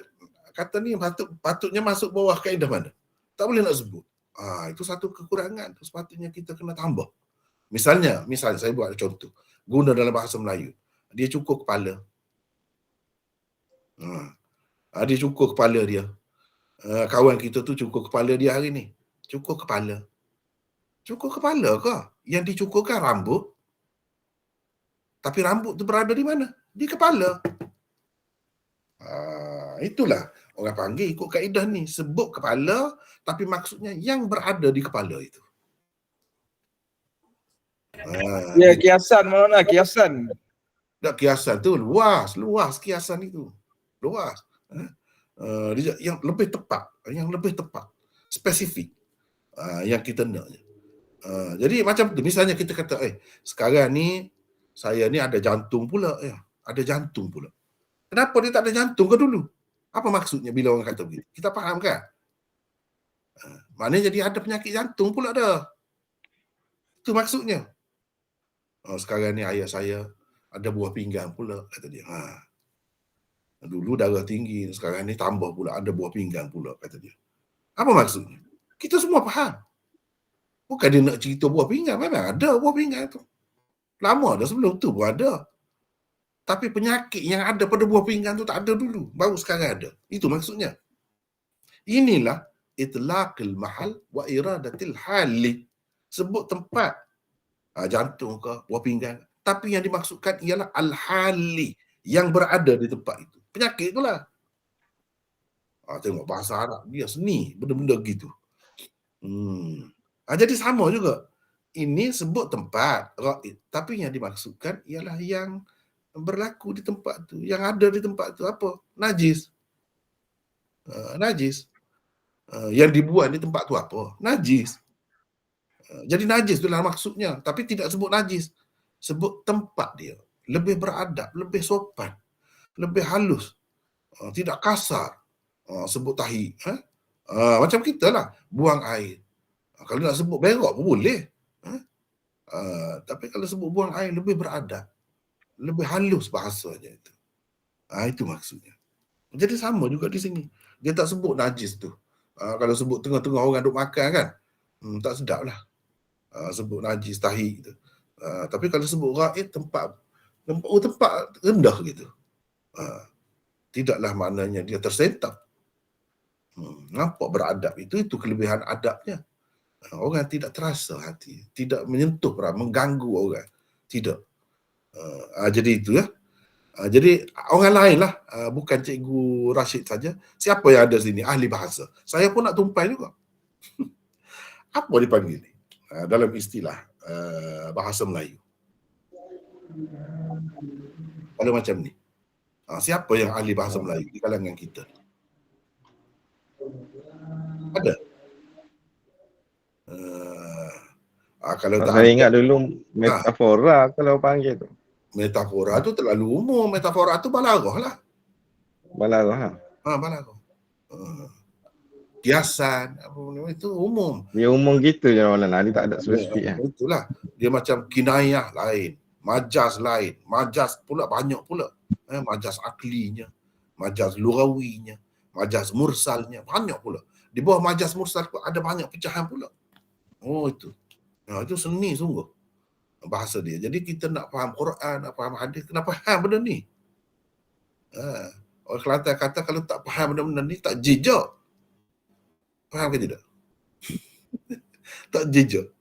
kata ni patutnya masuk bawah kaedah mana? Tak boleh nak sebut. Itu satu kekurangan. Sepatutnya kita kena tambah. Misalnya saya buat contoh. Guna dalam bahasa Melayu. Dia cukur kepala. Dia cukur kepala dia. Kawan kita tu cukur kepala dia hari ni. Cukur kepala. Cukur kepala ke? Yang dicukurkan rambut. Tapi rambut tu berada di mana? Di kepala. Itulah orang panggil ikut kaedah ni. Sebut kepala, tapi maksudnya yang berada di kepala itu. Kiasan mana? Kiasan. Tak, kiasan tu luas kiasan itu. Luas. Yang lebih tepat, spesifik. Yang kita nak. Jadi macam tu, misalnya kita kata, sekarang ni saya ni ada jantung pula. Ada jantung pula. Kenapa dia tak ada jantung ke dulu? Apa maksudnya bila orang kata begitu? Kita faham kan? Maknanya dia ada penyakit jantung pula dah. Itu maksudnya. Sekarang ni ayah saya ada buah pinggang pula, kata dia. Dulu darah tinggi, sekarang ni tambah pula, ada buah pinggang pula, kata dia. Apa maksudnya? Kita semua faham. Bukan dia nak cerita buah pinggang, memang ada buah pinggang tu. Lama dah sebelum tu pun ada. Tapi penyakit yang ada pada buah pinggang tu tak ada dulu. Baru sekarang ada. Itu maksudnya. Inilah itlaqil mahal wa iradatil hali. Sebut tempat. Jantung ke, buah pinggang. Tapi yang dimaksudkan ialah al-hali. Yang berada di tempat itu. Penyakit itulah. Tengok bahasa Arab. Dia seni. Benda-benda gitu. Jadi sama juga. Ini sebut tempat. Tapi yang dimaksudkan ialah yang berlaku di tempat tu, yang ada di tempat tu apa? Najis. Najis. Yang dibuat di tempat tu apa? Najis. Jadi najis itulah maksudnya, tapi tidak sebut najis. Sebut tempat dia. Lebih beradab, lebih sopan, lebih halus. Tidak kasar. Sebut tahi. Macam kita lah, buang air. Kalau nak sebut berak pun boleh. Tapi kalau sebut buang air, lebih beradab. Lebih halus bahasanya itu. Itu maksudnya. Jadi sama juga di sini. Dia tak sebut najis tu. Kalau sebut tengah-tengah orang duk makan kan, tak sedap lah. Sebut najis, tahi gitu. Tapi kalau sebut ghaib, tempat rendah gitu. Tidaklah maknanya dia tersentap. Nampak beradab itu kelebihan adabnya. Orang tidak terasa hati, tidak menyentuh, mengganggu orang. Tidak. Jadi itu ya. Jadi orang lain lah, bukan Cikgu Rashid saja. Siapa yang ada sini ahli bahasa? Saya pun nak tumpai juga. Apa dipanggil ni? Dalam istilah bahasa Melayu. Kalau macam ni. Siapa yang ahli bahasa Melayu di kalangan kita? Ada? Kalau tak Saya ingat dulu metafora kalau panggil tu. Metafora tu terlalu umum. Metafora tu balaghah lah. Balaghah. Balaghah. Kiasan itu umum. Dia umum gitu je Maulana. Dia tak ada spesifik. Itulah. Dia macam kinayah lain, majaz lain, majaz pula banyak pula. Majaz aklinya, majaz lughawinya, majaz mursalnya, banyak pula. Di bawah majaz mursal ada banyak pecahan pula. Itu. Itu seni sungguh bahasa dia. Jadi kita nak faham Quran, nak faham hadis, kena faham benda ni. Orang Kelantan kata kalau tak faham benda-benda ni tak jejak. Faham ke tidak? Tak jejak.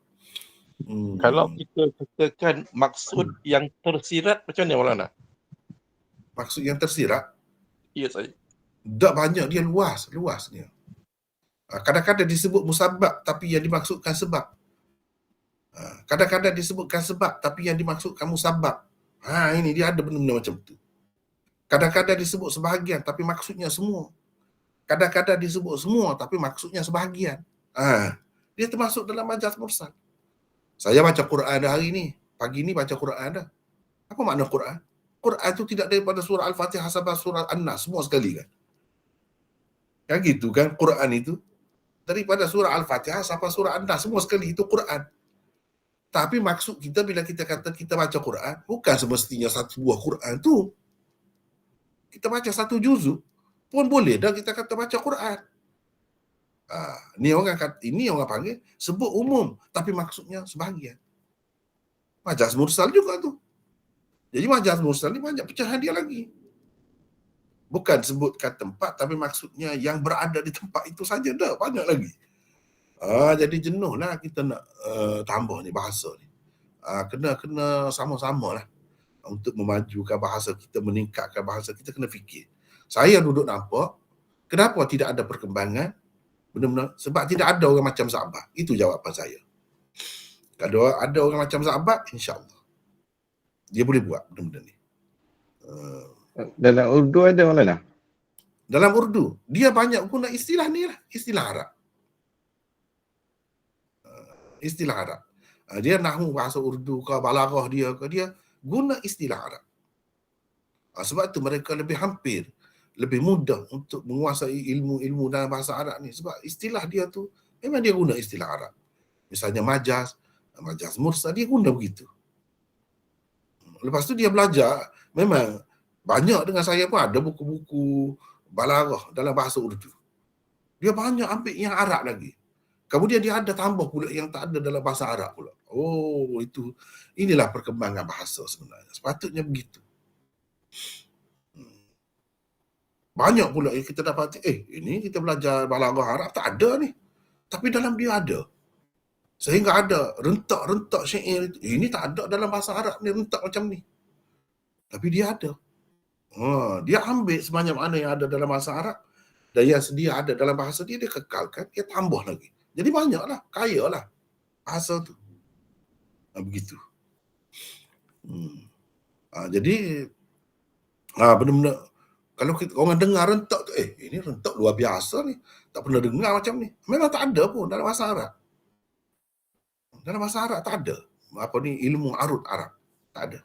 Kalau kita katakan maksud yang tersirat macam mana Maulana? Maksud yang tersirat, Ya saya. tak banyak, dia luas dia. Kadang-kadang disebut musabab tapi yang dimaksudkan sebab. Kadang-kadang disebutkan sebab tapi yang dimaksudkan musabab. Ini dia ada benda-benda macam tu. Kadang-kadang disebut sebahagian tapi maksudnya semua. Kadang-kadang disebut semua tapi maksudnya sebahagian. Dia termasuk dalam majaz mursal. Saya baca Quran dah hari ni. Pagi ni baca Quran dah. Apa makna Quran? Quran tu tidak daripada surah Al-Fatihah sampai surah An-Nas semua sekali kan? Yang gitu kan Quran itu. Daripada surah Al-Fatihah sampai surah An-Nas semua sekali itu Quran. Tapi maksud kita bila kita kata kita baca Quran, bukan semestinya satu buah Quran tu. Kita baca satu juzuk pun boleh dah kita kata baca Quran. Ini orang panggil sebut umum tapi maksudnya sebahagian. Majaz mursal juga tu. Jadi majaz mursal ni banyak pecahan dia lagi. Bukan sebutkan tempat tapi maksudnya yang berada di tempat itu saja dah, banyak lagi. Jadi jenuh lah kita nak tambah ni bahasa ni. Kena sama-sama lah untuk memajukan bahasa kita, meningkatkan bahasa kita, kena fikir. Saya duduk nampak, kenapa tidak ada perkembangan? Benar-benar sebab tidak ada orang macam Sahabat. Itu jawapan saya. Kalau ada orang macam Sahabat, insya-Allah dia boleh buat benda-benda ni. Dalam Urdu ada Maulana? Dalam Urdu, dia banyak guna istilah ni lah, istilah Arab. Istilah Arab. Dia nahwu bahasa Urdu ke, balaghah dia ke, dia guna istilah Arab. Sebab tu mereka lebih mudah untuk menguasai ilmu-ilmu dalam bahasa Arab ni. Sebab istilah dia tu, memang dia guna istilah Arab. Misalnya majaz mursal, dia guna begitu. Lepas tu dia belajar, memang banyak dengan saya pun ada buku-buku balaghah dalam bahasa Urdu. Dia banyak ambil yang Arab lagi. Kemudian dia ada tambah pula yang tak ada dalam bahasa Arab pula. Inilah perkembangan bahasa sebenarnya. Sepatutnya begitu. Banyak pula yang kita dapat, ini kita belajar balaghah Arab tak ada ni. Tapi dalam dia ada. Sehingga ada rentak-rentak syair itu. Ini tak ada dalam bahasa Arab ni, rentak macam ni. Tapi dia ada. Dia ambil sebanyak mana yang ada dalam bahasa Arab dan yang sedia ada dalam bahasa dia kekalkan, dia tambah lagi. Jadi banyaklah, kayalah bahasa tu. Begitu. Jadi benar-benar kalau orang dengar rentak tu, ini rentak luar biasa ni. Tak pernah dengar macam ni. Memang tak ada pun dalam bahasa Arab. Dalam bahasa Arab tak ada. Ilmu arut Arab. Tak ada.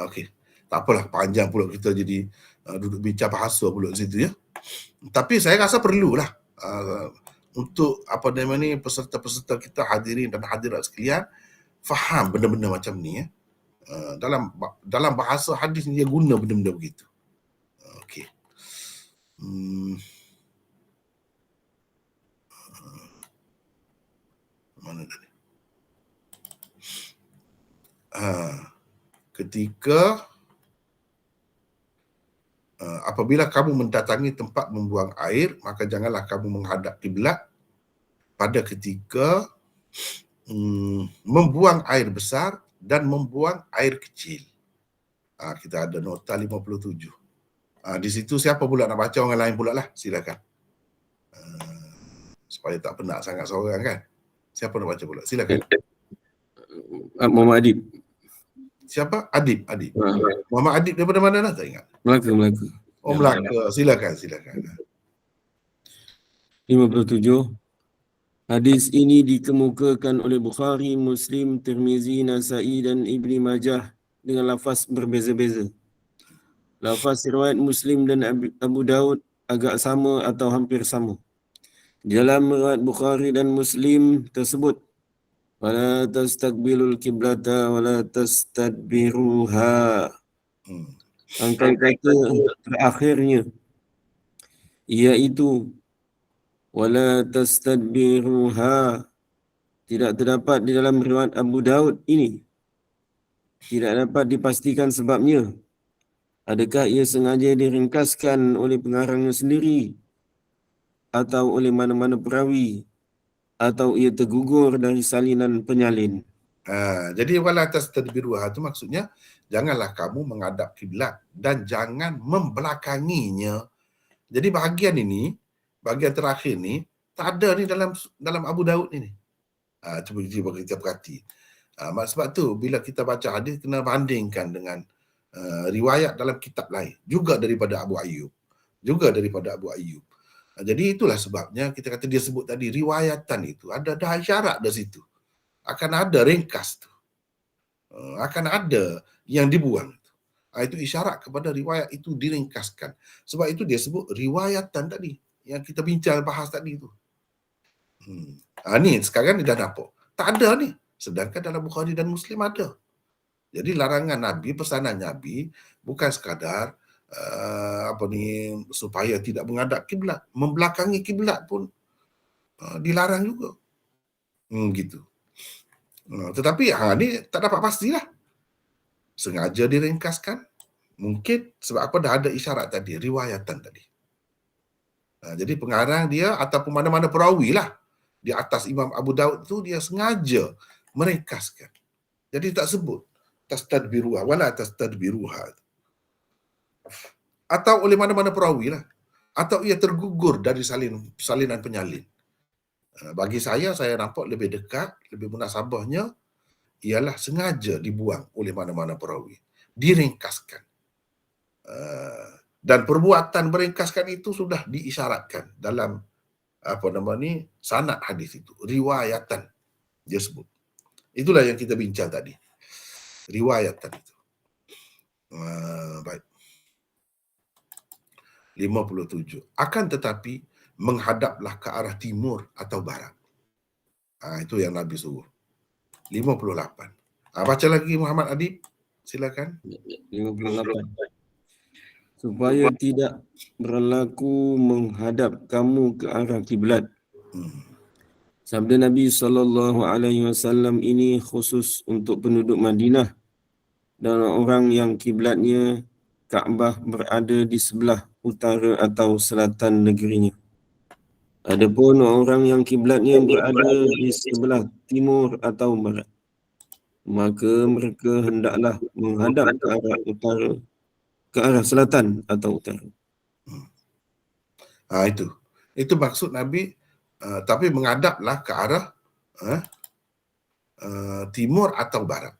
Okey. Tak apalah, panjang pula kita jadi duduk bincang bahasa pula di situ ya. Tapi saya rasa perlulah untuk peserta-peserta kita, hadirin dan hadirat sekalian, faham benda-benda macam ni ya. Dalam bahasa hadis ni dia guna benda-benda begitu. Okey. Mana tadi? Ketika apabila kamu mendatangi tempat membuang air, maka janganlah kamu menghadap kiblat pada ketika membuang air besar dan membuang air kecil. Kita ada nota 57. Di situ siapa pula nak baca, orang lain pula lah, silakan. Supaya tak penat sangat seorang kan. Siapa nak baca pula? Silakan. Muhammad Adib. Siapa? Adib. Muhammad Adib daripada mana dah? Tak ingat. Melaka. Melaka. Silakan. 57. Hadis ini dikemukakan oleh Bukhari, Muslim, Tirmizi, Nasa'i dan Ibni Majah dengan lafaz berbeza-beza. Lafaz riwayat Muslim dan Abu Daud agak sama atau hampir sama. Dalam riwayat Bukhari dan Muslim tersebut, wala tastaqbilul kiblata wala tastadbiruha. Angkat kata terakhirnya iaitu wala tastadbiruha tidak terdapat di dalam riwayat Abu Daud ini. Tidak dapat dipastikan sebabnya. Adakah ia sengaja diringkaskan oleh pengarangnya sendiri atau oleh mana-mana perawi atau ia tergugur dari salinan penyalin? Jadi wala tastadbiruha itu maksudnya janganlah kamu menghadap kiblat dan jangan membelakanginya. Jadi bahagian terakhir ni tak ada ni dalam Abu Daud ni. Cuba kita perhati. Sebab tu bila kita baca hadis kena bandingkan dengan riwayat dalam kitab lain juga daripada Abu Ayyub. Jadi itulah sebabnya kita kata dia sebut tadi riwayatan itu ada isyarat dari situ. Akan ada ringkas tu. Akan ada yang dibuang. Itu isyarat kepada riwayat itu diringkaskan. Sebab itu dia sebut riwayatan tadi yang kita bincang bahas tadi tu. Ni sekarang ni dah nampak. Tak ada ni. Sedangkan dalam Bukhari dan Muslim ada. Jadi larangan Nabi, pesanan Nabi bukan sekadar supaya tidak menghadap kiblat, membelakangi kiblat pun dilarang juga. Gitu. Tetapi ni tak dapat pastilah. Sengaja diringkaskan. Mungkin sebab apa dah ada isyarat tadi, riwayatan tadi. Jadi pengarang dia ataupun mana-mana perawi lah di atas Imam Abu Daud tu dia sengaja meringkaskan. Jadi tak sebut tastadbiruha wala tastadbiruha. Atau oleh mana-mana perawi lah. Atau ia tergugur dari salinan penyalin. Bagi saya nampak lebih dekat, lebih munasabahnya ialah sengaja dibuang oleh mana-mana perawi. Diringkaskan. Dan perbuatan meringkaskan itu sudah diisyaratkan dalam sanad hadis itu. Riwayatan dia sebut. Itulah yang kita bincang tadi. Riwayatan itu. Baik. 57. Akan tetapi menghadaplah ke arah timur atau barat. Itu yang Nabi suruh. 58. Baca lagi Muhammad Adib. Silakan. 58. Supaya tidak berlaku menghadap kamu ke arah kiblat. Sabda Nabi SAW ini khusus untuk penduduk Madinah dan orang yang kiblatnya Kaabah berada di sebelah utara atau selatan negerinya. Adapun orang yang kiblatnya berada di sebelah timur atau barat, maka mereka hendaklah menghadap ke arah utara, ke arah selatan atau utara. Itu maksud Nabi, tapi menghadaplah ke arah timur atau barat.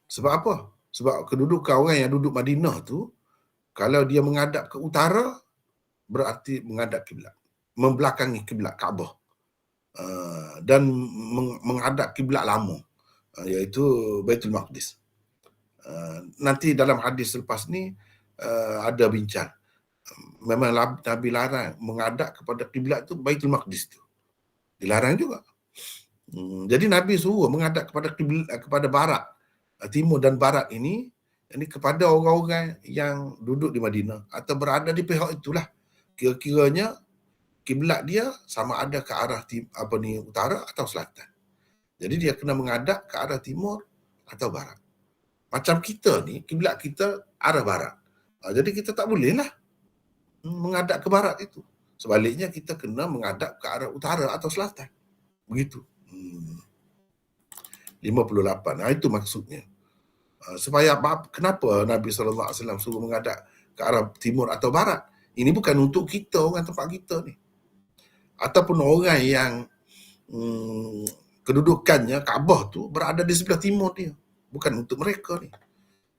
Sebab apa? Sebab kedudukan orang yang duduk Madinah tu, kalau dia menghadap ke utara, berarti menghadap kiblat, membelakangi kiblat Kaabah, dan menghadap kiblat lama, iaitu Baitul Maqdis. Nanti dalam hadis selepas ni ada bincang. Memang Nabi larang menghadap kepada kiblat tu Baitul Maqdis tu. Dilarang juga. Jadi Nabi suruh menghadap kepada kiblat, kepada barat, timur dan barat ini kepada orang-orang yang duduk di Madinah atau berada di pihak itulah. Kira-kiranya kiblat dia sama ada ke arah utara atau selatan. Jadi dia kena menghadap ke arah timur atau barat. Macam kita ni, kiblat kita arah barat. Jadi kita tak boleh lah menghadap ke barat itu. Sebaliknya kita kena menghadap ke arah utara atau selatan. Begitu. 58. Itu maksudnya. Supaya kenapa Nabi SAW suruh menghadap ke arah timur atau barat? Ini bukan untuk kita, orang tempat kita ni. Ataupun orang yang kedudukannya Kaabah tu berada di sebelah timur dia. Bukan untuk mereka ni.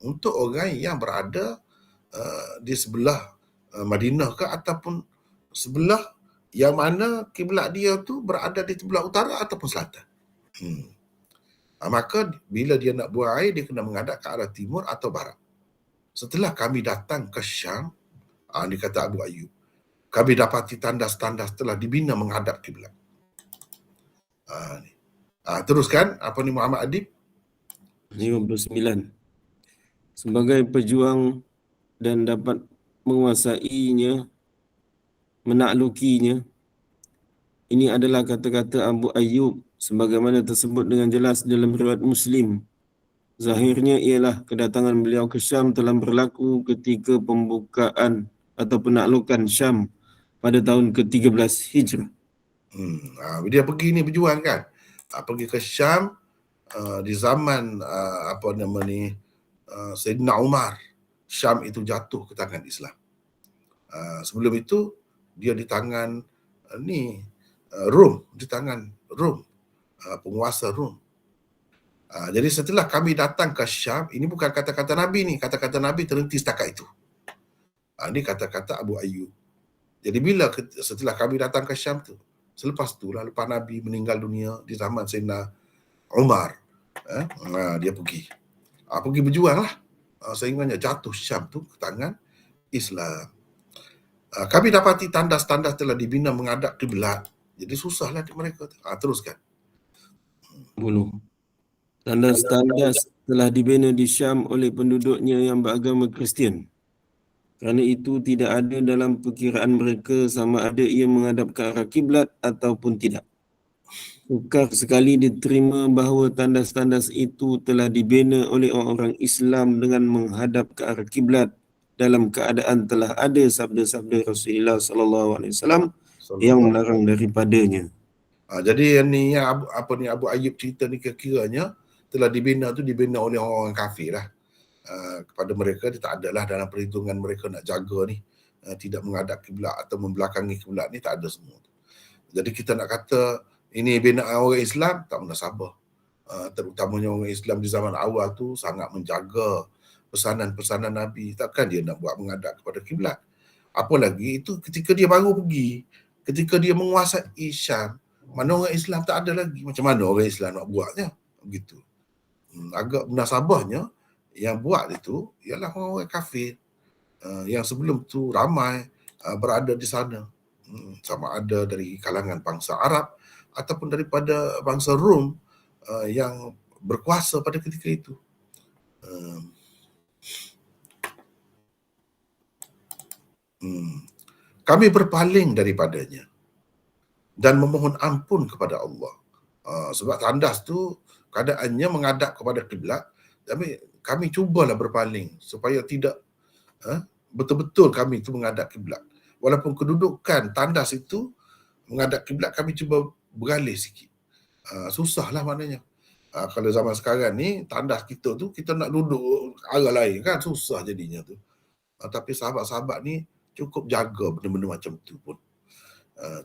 Untuk orang yang berada di sebelah Madinah ke ataupun sebelah yang mana kiblat dia tu berada di sebelah utara ataupun selatan. Maka bila dia nak buang air, dia kena menghadap ke arah timur atau barat. Setelah kami datang ke Syam, dia kata Abu Ayyub, kami dapati tandas-tandas telah dibina menghadap kiblat. Teruskan, apa ni Muhammad Adib? 59. Sebagai pejuang dan dapat menguasainya, menaklukinya. Ini adalah kata-kata Abu Ayyub sebagaimana tersebut dengan jelas dalam riwayat Muslim Zahirnya ialah kedatangan beliau ke Syam telah berlaku ketika pembukaan atau penaklukan Syam pada tahun ke-13 Hijrah. Dia pergi ni berjuang kan. Pergi ke Syam di zaman Sayyidina Umar. Syam itu jatuh ke tangan Islam. Sebelum itu dia di tangan Rom, di tangan Rom, penguasa Rom. Jadi setelah kami datang ke Syam, ini bukan kata-kata Nabi ni, kata-kata Nabi terhenti setakat itu. Ini kata-kata Abu Ayyub. Jadi setelah kami datang ke Syam tu, selepas tu lah, lepas Nabi meninggal dunia di zaman Sayyidina Umar, dia pergi berjuang lah, sehingga jatuh Syam tu ke tangan Islam. Kami dapati tandas-tandas telah dibina menghadap kiblat. Jadi susahlah mereka. Teruskan. Tandas-tandas telah dibina di Syam oleh penduduknya yang beragama Kristian. Kerana itu tidak ada dalam perkiraan mereka sama ada ia menghadap ke arah kiblat ataupun tidak. Sukar sekali diterima bahawa tandas-tandas itu telah dibina oleh orang-orang Islam dengan menghadap ke arah kiblat dalam keadaan telah ada sabda-sabda Rasulullah SAW yang melarang daripadanya. Jadi ni Abu Ayyub cerita ni kiranya telah dibina oleh orang-orang kafir lah. Kepada mereka dia tak adalah dalam perhitungan mereka nak jaga ni, tidak menghadap kiblat atau membelakangi kiblat ni, tak ada semua. Jadi kita nak kata ini binaan orang Islam, tak munasabah. Terutamanya orang Islam di zaman awal tu sangat menjaga pesanan-pesanan Nabi. Takkan dia nak buat menghadap kepada kiblat. Apalagi itu ketika dia baru pergi, ketika dia menguasai Syam, mana orang Islam tak ada lagi. Macam mana orang Islam nak buatnya? Begitu. Agak munasabahnya yang buat itu ialah orang-orang kafir yang sebelum tu ramai berada di sana. Sama ada dari kalangan bangsa Arab ataupun daripada bangsa Rom yang berkuasa pada ketika itu. Kami berpaling daripadanya dan memohon ampun kepada Allah. Sebab tandas tu keadaannya menghadap kepada kiblat, tapi kami cubalah berpaling supaya tidak betul-betul kami itu menghadap kiblat. Walaupun kedudukan tandas itu menghadap kiblat, kami cuba beralih sikit. Susahlah maknanya. Kalau zaman sekarang ni tandas kita tu kita nak duduk arah lain kan, susah jadinya tu. Tapi sahabat-sahabat ni cukup jaga benda-benda macam tu pun.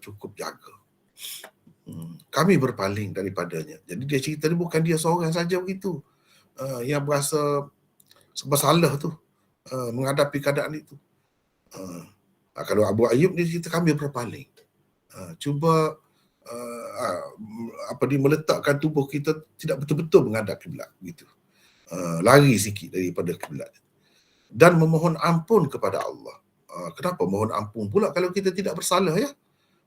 Cukup jaga. Kami berpaling daripadanya. Jadi dia cerita ni bukan dia seorang saja begitu. Yang berasa bersalah tu menghadapi keadaan itu. Kalau Abu Ayyub ni cerita kami berpaling. Cuba meletakkan tubuh kita tidak betul-betul menghadap kiblat begitu. Lari sikit daripada kiblat. Dan memohon ampun kepada Allah. Kenapa mohon ampun pula kalau kita tidak bersalah ya?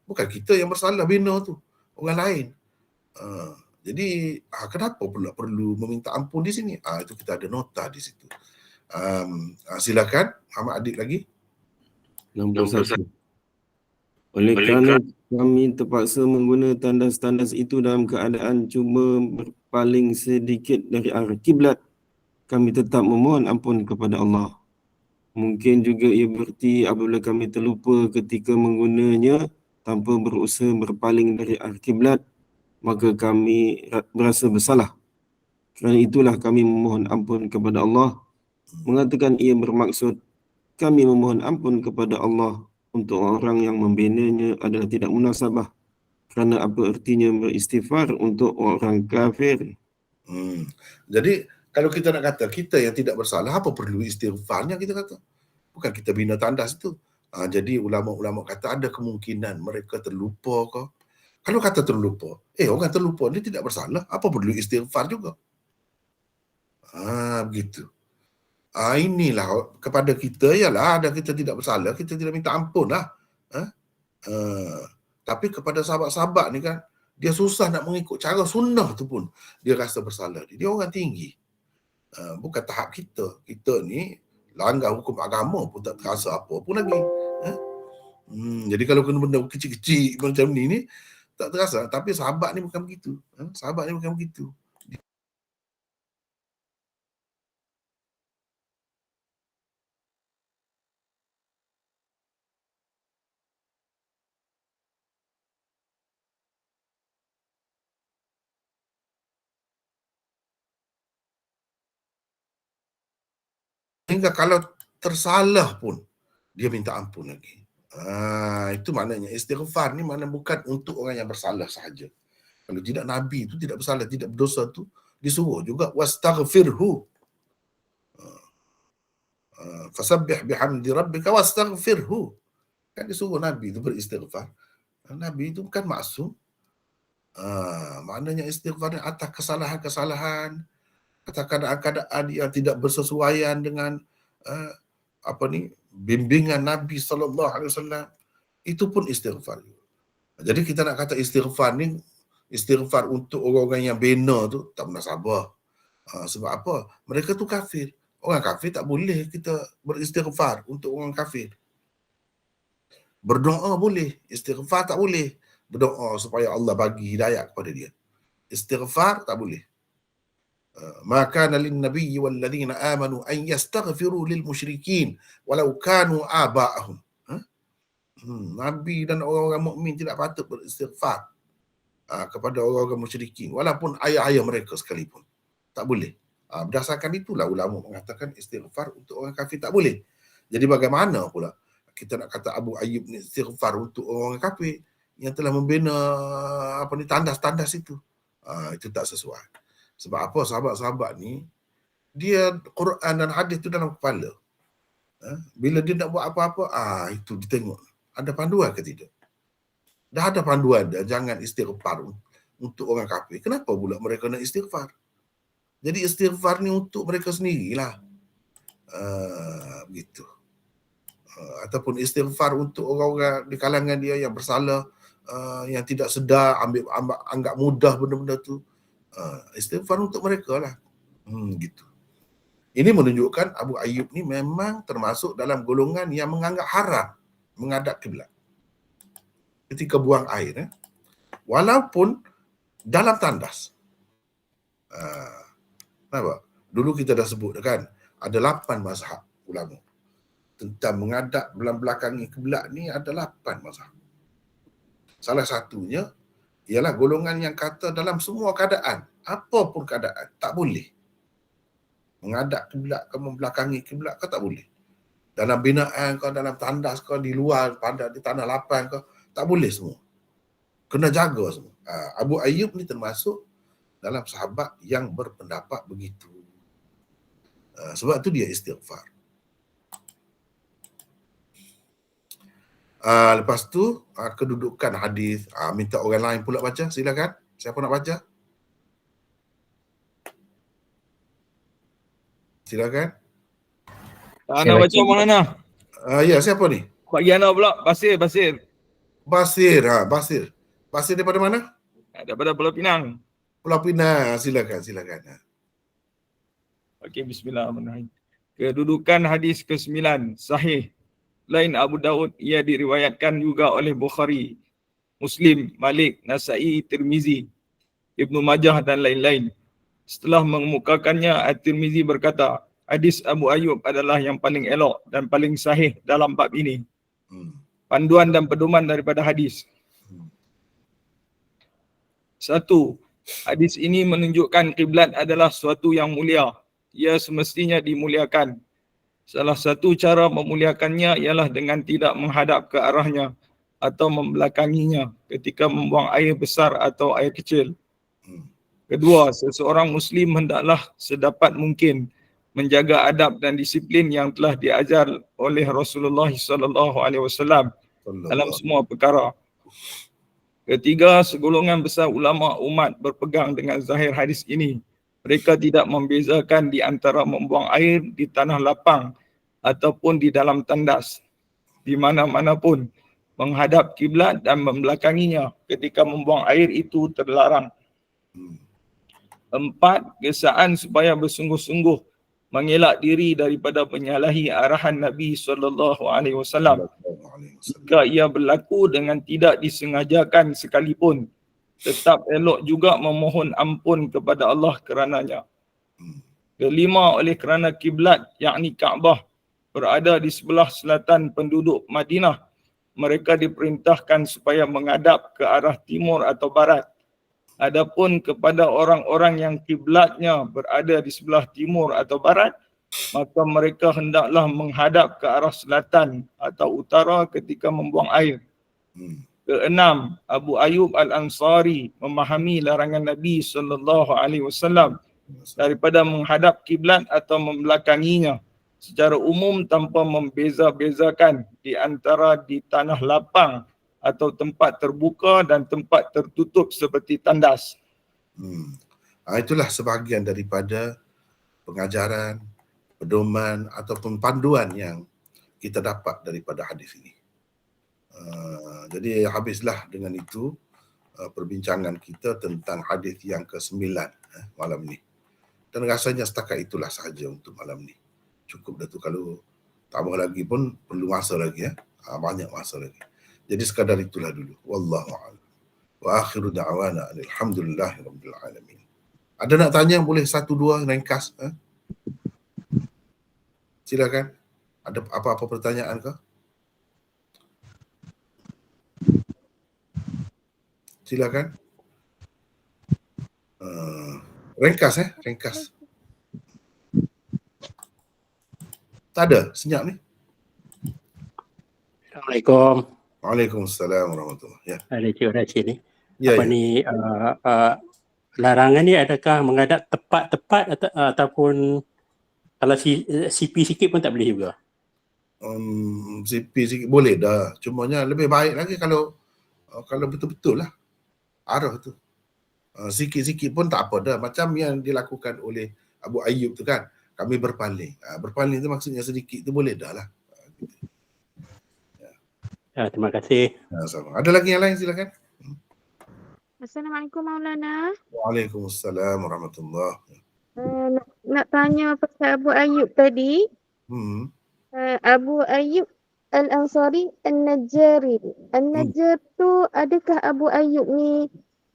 Bukan kita yang bersalah bina tu, orang lain. Jadi kenapa pula perlu meminta ampun di sini? Itu kita ada nota di situ. Silakan Muhammad Adik lagi. 61. Oleh kerana kami terpaksa menggunakan tandas-tandas itu dalam keadaan cuba berpaling sedikit dari arah kiblat, kami tetap memohon ampun kepada Allah. Mungkin juga ia berarti apabila kami terlupa ketika menggunanya tanpa berusaha berpaling dari arah kiblat, maka kami berasa bersalah. Kerana itulah kami memohon ampun kepada Allah. Mengatakan ia bermaksud kami memohon ampun kepada Allah untuk orang yang membinanya adalah tidak munasabah. Kerana apa artinya beristighfar untuk orang kafir? Jadi kalau kita nak kata kita yang tidak bersalah, apa perlu istighfarnya kita kata? Bukan kita bina tandas itu. Jadi ulama-ulama kata ada kemungkinan mereka terlupa ke? Kalau kata terlupa, orang terlupa dia tidak bersalah, apa perlu istighfar juga? Begitu. Inilah kepada kita ialah ada kita tidak bersalah, kita tidak minta ampun lah. Tapi kepada sahabat-sahabat ni kan, dia susah nak mengikut cara sunnah tu pun dia rasa bersalah. Dia orang tinggi. Bukan tahap kita. Kita ni langgar hukum agama pun tak terasa apa pun lagi. Jadi kalau kena benda kecil-kecil macam ni tak terasa. Tapi sahabat ni bukan begitu. Sahabat ni bukan begitu. Sehingga kalau tersalah pun dia minta ampun lagi. Itu maknanya istighfar ni mana bukan untuk orang yang bersalah sahaja. Kalau tidak, Nabi itu tidak bersalah, tidak berdosa tu disuruh juga wastaghfirhu. Fasabbih bihamdi rabbika wastaghfirhu. Kan disuruh Nabi itu beristighfar. Nabi itu bukan maksum. Maknanya istighfar ni atas kesalahan-kesalahan, atas keadaan-keadaan yang tidak bersesuaian dengan bimbingan Nabi SAW, itu pun istighfar. Jadi kita nak kata istighfar ni, istighfar untuk orang-orang yang bina tu tak pernah sabar. Sebab apa? Mereka tu kafir. Orang kafir tak boleh kita beristighfar untuk orang kafir. Berdoa boleh, istighfar tak boleh. Berdoa supaya Allah bagi hidayah kepada dia. Istighfar tak boleh. Maka lin nabiyyi wal ladzina amanu an yastaghfiru lil musyrikin walau kanu aba'ahum. Nabi dan orang-orang mukmin tidak patut beristighfar kepada orang-orang musyrikin walaupun ayah-ayah mereka sekalipun. Tak boleh. Berdasarkan itulah ulama mengatakan istighfar untuk orang kafir tak boleh. Jadi bagaimana pula kita nak kata Abu Ayyub ni istighfar untuk orang kafir yang telah membina tandas-tandas itu? Itu tak sesuai. Sebab apa? Sahabat-sahabat ni dia Quran dan hadis tu dalam kepala. Bila dia nak buat apa-apa, itu ditengok ada panduan ke tidak. Dah ada panduan dah, jangan istighfar untuk orang kafir. Kenapa pula mereka nak istighfar? Jadi istighfar ni untuk mereka sendirilah. Begitu. Ataupun istighfar untuk orang-orang di kalangan dia yang bersalah, yang tidak sedar, anggap mudah benda-benda tu. Istighfar untuk mereka lah. Gitu. Ini menunjukkan Abu Ayyub ni memang termasuk dalam golongan yang menganggap haram menghadap kiblat ketika buang air, walaupun dalam tandas. Kenapa? Dulu kita dah sebut kan, ada 8 mazhab ulama tentang menghadap belakangi kiblat ni, ada 8 mazhab. Salah satunya ialah golongan yang kata dalam semua keadaan, apapun keadaan, tak boleh menghadap kiblat ke membelakangi kiblat ke, tak boleh. Dalam binaan ke, dalam tandas ke, di luar pada di tanah lapang ke, tak boleh semua. Kena jaga semua. Abu Ayyub ni termasuk dalam sahabat yang berpendapat begitu. Sebab tu dia istighfar. Lepas tu kedudukan hadis, minta orang lain pula baca, silakan. Siapa nak baca? Silakan. Ana baca mana? Ya, siapa ni? Bagi Ana pula, Basir. Basir. Basir daripada mana? Daripada Pulau Pinang. Pulau Pinang, silakan. Okey, bismillahirrahmanirrahim. Kedudukan hadis ke-9 sahih. Lain Abu Daud, ia diriwayatkan juga oleh Bukhari, Muslim, Malik, Nasa'i, Tirmizi, Ibnu Majah dan lain-lain. Setelah mengemukakannya, At-Tirmizi berkata, hadis Abu Ayyub adalah yang paling elok dan paling sahih dalam bab ini. Panduan dan pedoman daripada hadis. 1. Hadis ini menunjukkan kiblat adalah suatu yang mulia. Ia semestinya dimuliakan. Salah satu cara memuliakannya ialah dengan tidak menghadap ke arahnya atau membelakanginya ketika membuang air besar atau air kecil. Kedua, seseorang Muslim hendaklah sedapat mungkin menjaga adab dan disiplin yang telah diajar oleh Rasulullah SAW dalam semua perkara. Ketiga, segolongan besar ulama umat berpegang dengan zahir hadis ini. Mereka tidak membezakan di antara membuang air di tanah lapang ataupun di dalam tandas. Di mana-mana pun menghadap kiblat dan membelakanginya ketika membuang air itu terlarang. 4. Kesaan supaya bersungguh-sungguh mengelak diri daripada menyalahi arahan Nabi SAW. Jika ia berlaku dengan tidak disengajakan sekalipun, tetap elok juga memohon ampun kepada Allah kerananya. 5. Oleh kerana kiblat yakni Kaabah berada di sebelah selatan penduduk Madinah, mereka diperintahkan supaya menghadap ke arah timur atau barat. Adapun kepada orang-orang yang kiblatnya berada di sebelah timur atau barat, maka mereka hendaklah menghadap ke arah selatan atau utara ketika membuang air. Keenam, Abu Ayyub Al-Ansari memahami larangan Nabi SAW daripada menghadap kiblat atau membelakanginya secara umum tanpa membeza-bezakan di antara di tanah lapang atau tempat terbuka dan tempat tertutup seperti tandas. Itulah sebahagian daripada pengajaran, pedoman ataupun panduan yang kita dapat daripada hadis ini. Jadi habislah dengan itu perbincangan kita tentang hadis yang ke-9 malam ni. Dan rasanya setakat itulah sahaja untuk malam ni. Cukup dah tu, kalau tambah lagi pun perlu masa lagi banyak masa lagi. Jadi sekadar itulah dulu. Wallahu a'lam. Wa akhiru da'wana alhamdulillahirabbil alamin. Ada nak tanya boleh 1-2 ringkas? Silakan. Ada apa-apa pertanyaan ke? Silakan. Ringkas ringkas. Tak ada, senyap ni. Assalamualaikum. Waalaikumsalam warahmatullahi. Ya. Ada Cik Rashid ni. Ya, Apa ya. ni larangan ni adakah menghadap tepat-tepat ataupun kalau CP sikit pun tak boleh juga? CP sikit boleh dah. Cumanya lebih baik lagi kalau betul-betul lah arah tu. Sikit-sikit pun tak apa dah. Macam yang dilakukan oleh Abu Ayyub tu kan. Kami berpaling. Berpaling tu maksudnya sedikit tu boleh dah lah. Terima kasih. Sama. Ada lagi yang lain silakan. Assalamualaikum Maulana. Waalaikumsalam warahmatullahi. Nak tanya pasal Abu Ayyub tadi. Abu Ayyub Al-Ansari An-Najjari. An-Najjar tu adakah Abu Ayyub ni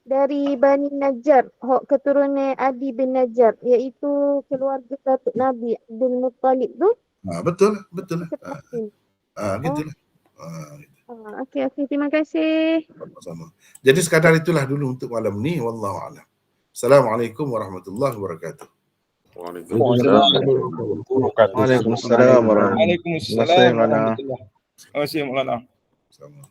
dari Bani Najjar, hok keturunan Adi bin Najjar, iaitu keluarga Datuk Nabi Abdul Muttalib tu? Betul lah. Gitulah. Okey, terima kasih. Sama-sama. Jadi sekadar itulah dulu untuk malam ni. Wallahu a'lam. Assalamualaikum warahmatullahi wabarakatuh. Waalaikumsalam warahmatullahi wabarakatuh. Waalaikumsalam warahmatullahi wabarakatuh. Terima kasih Maulana. Sama.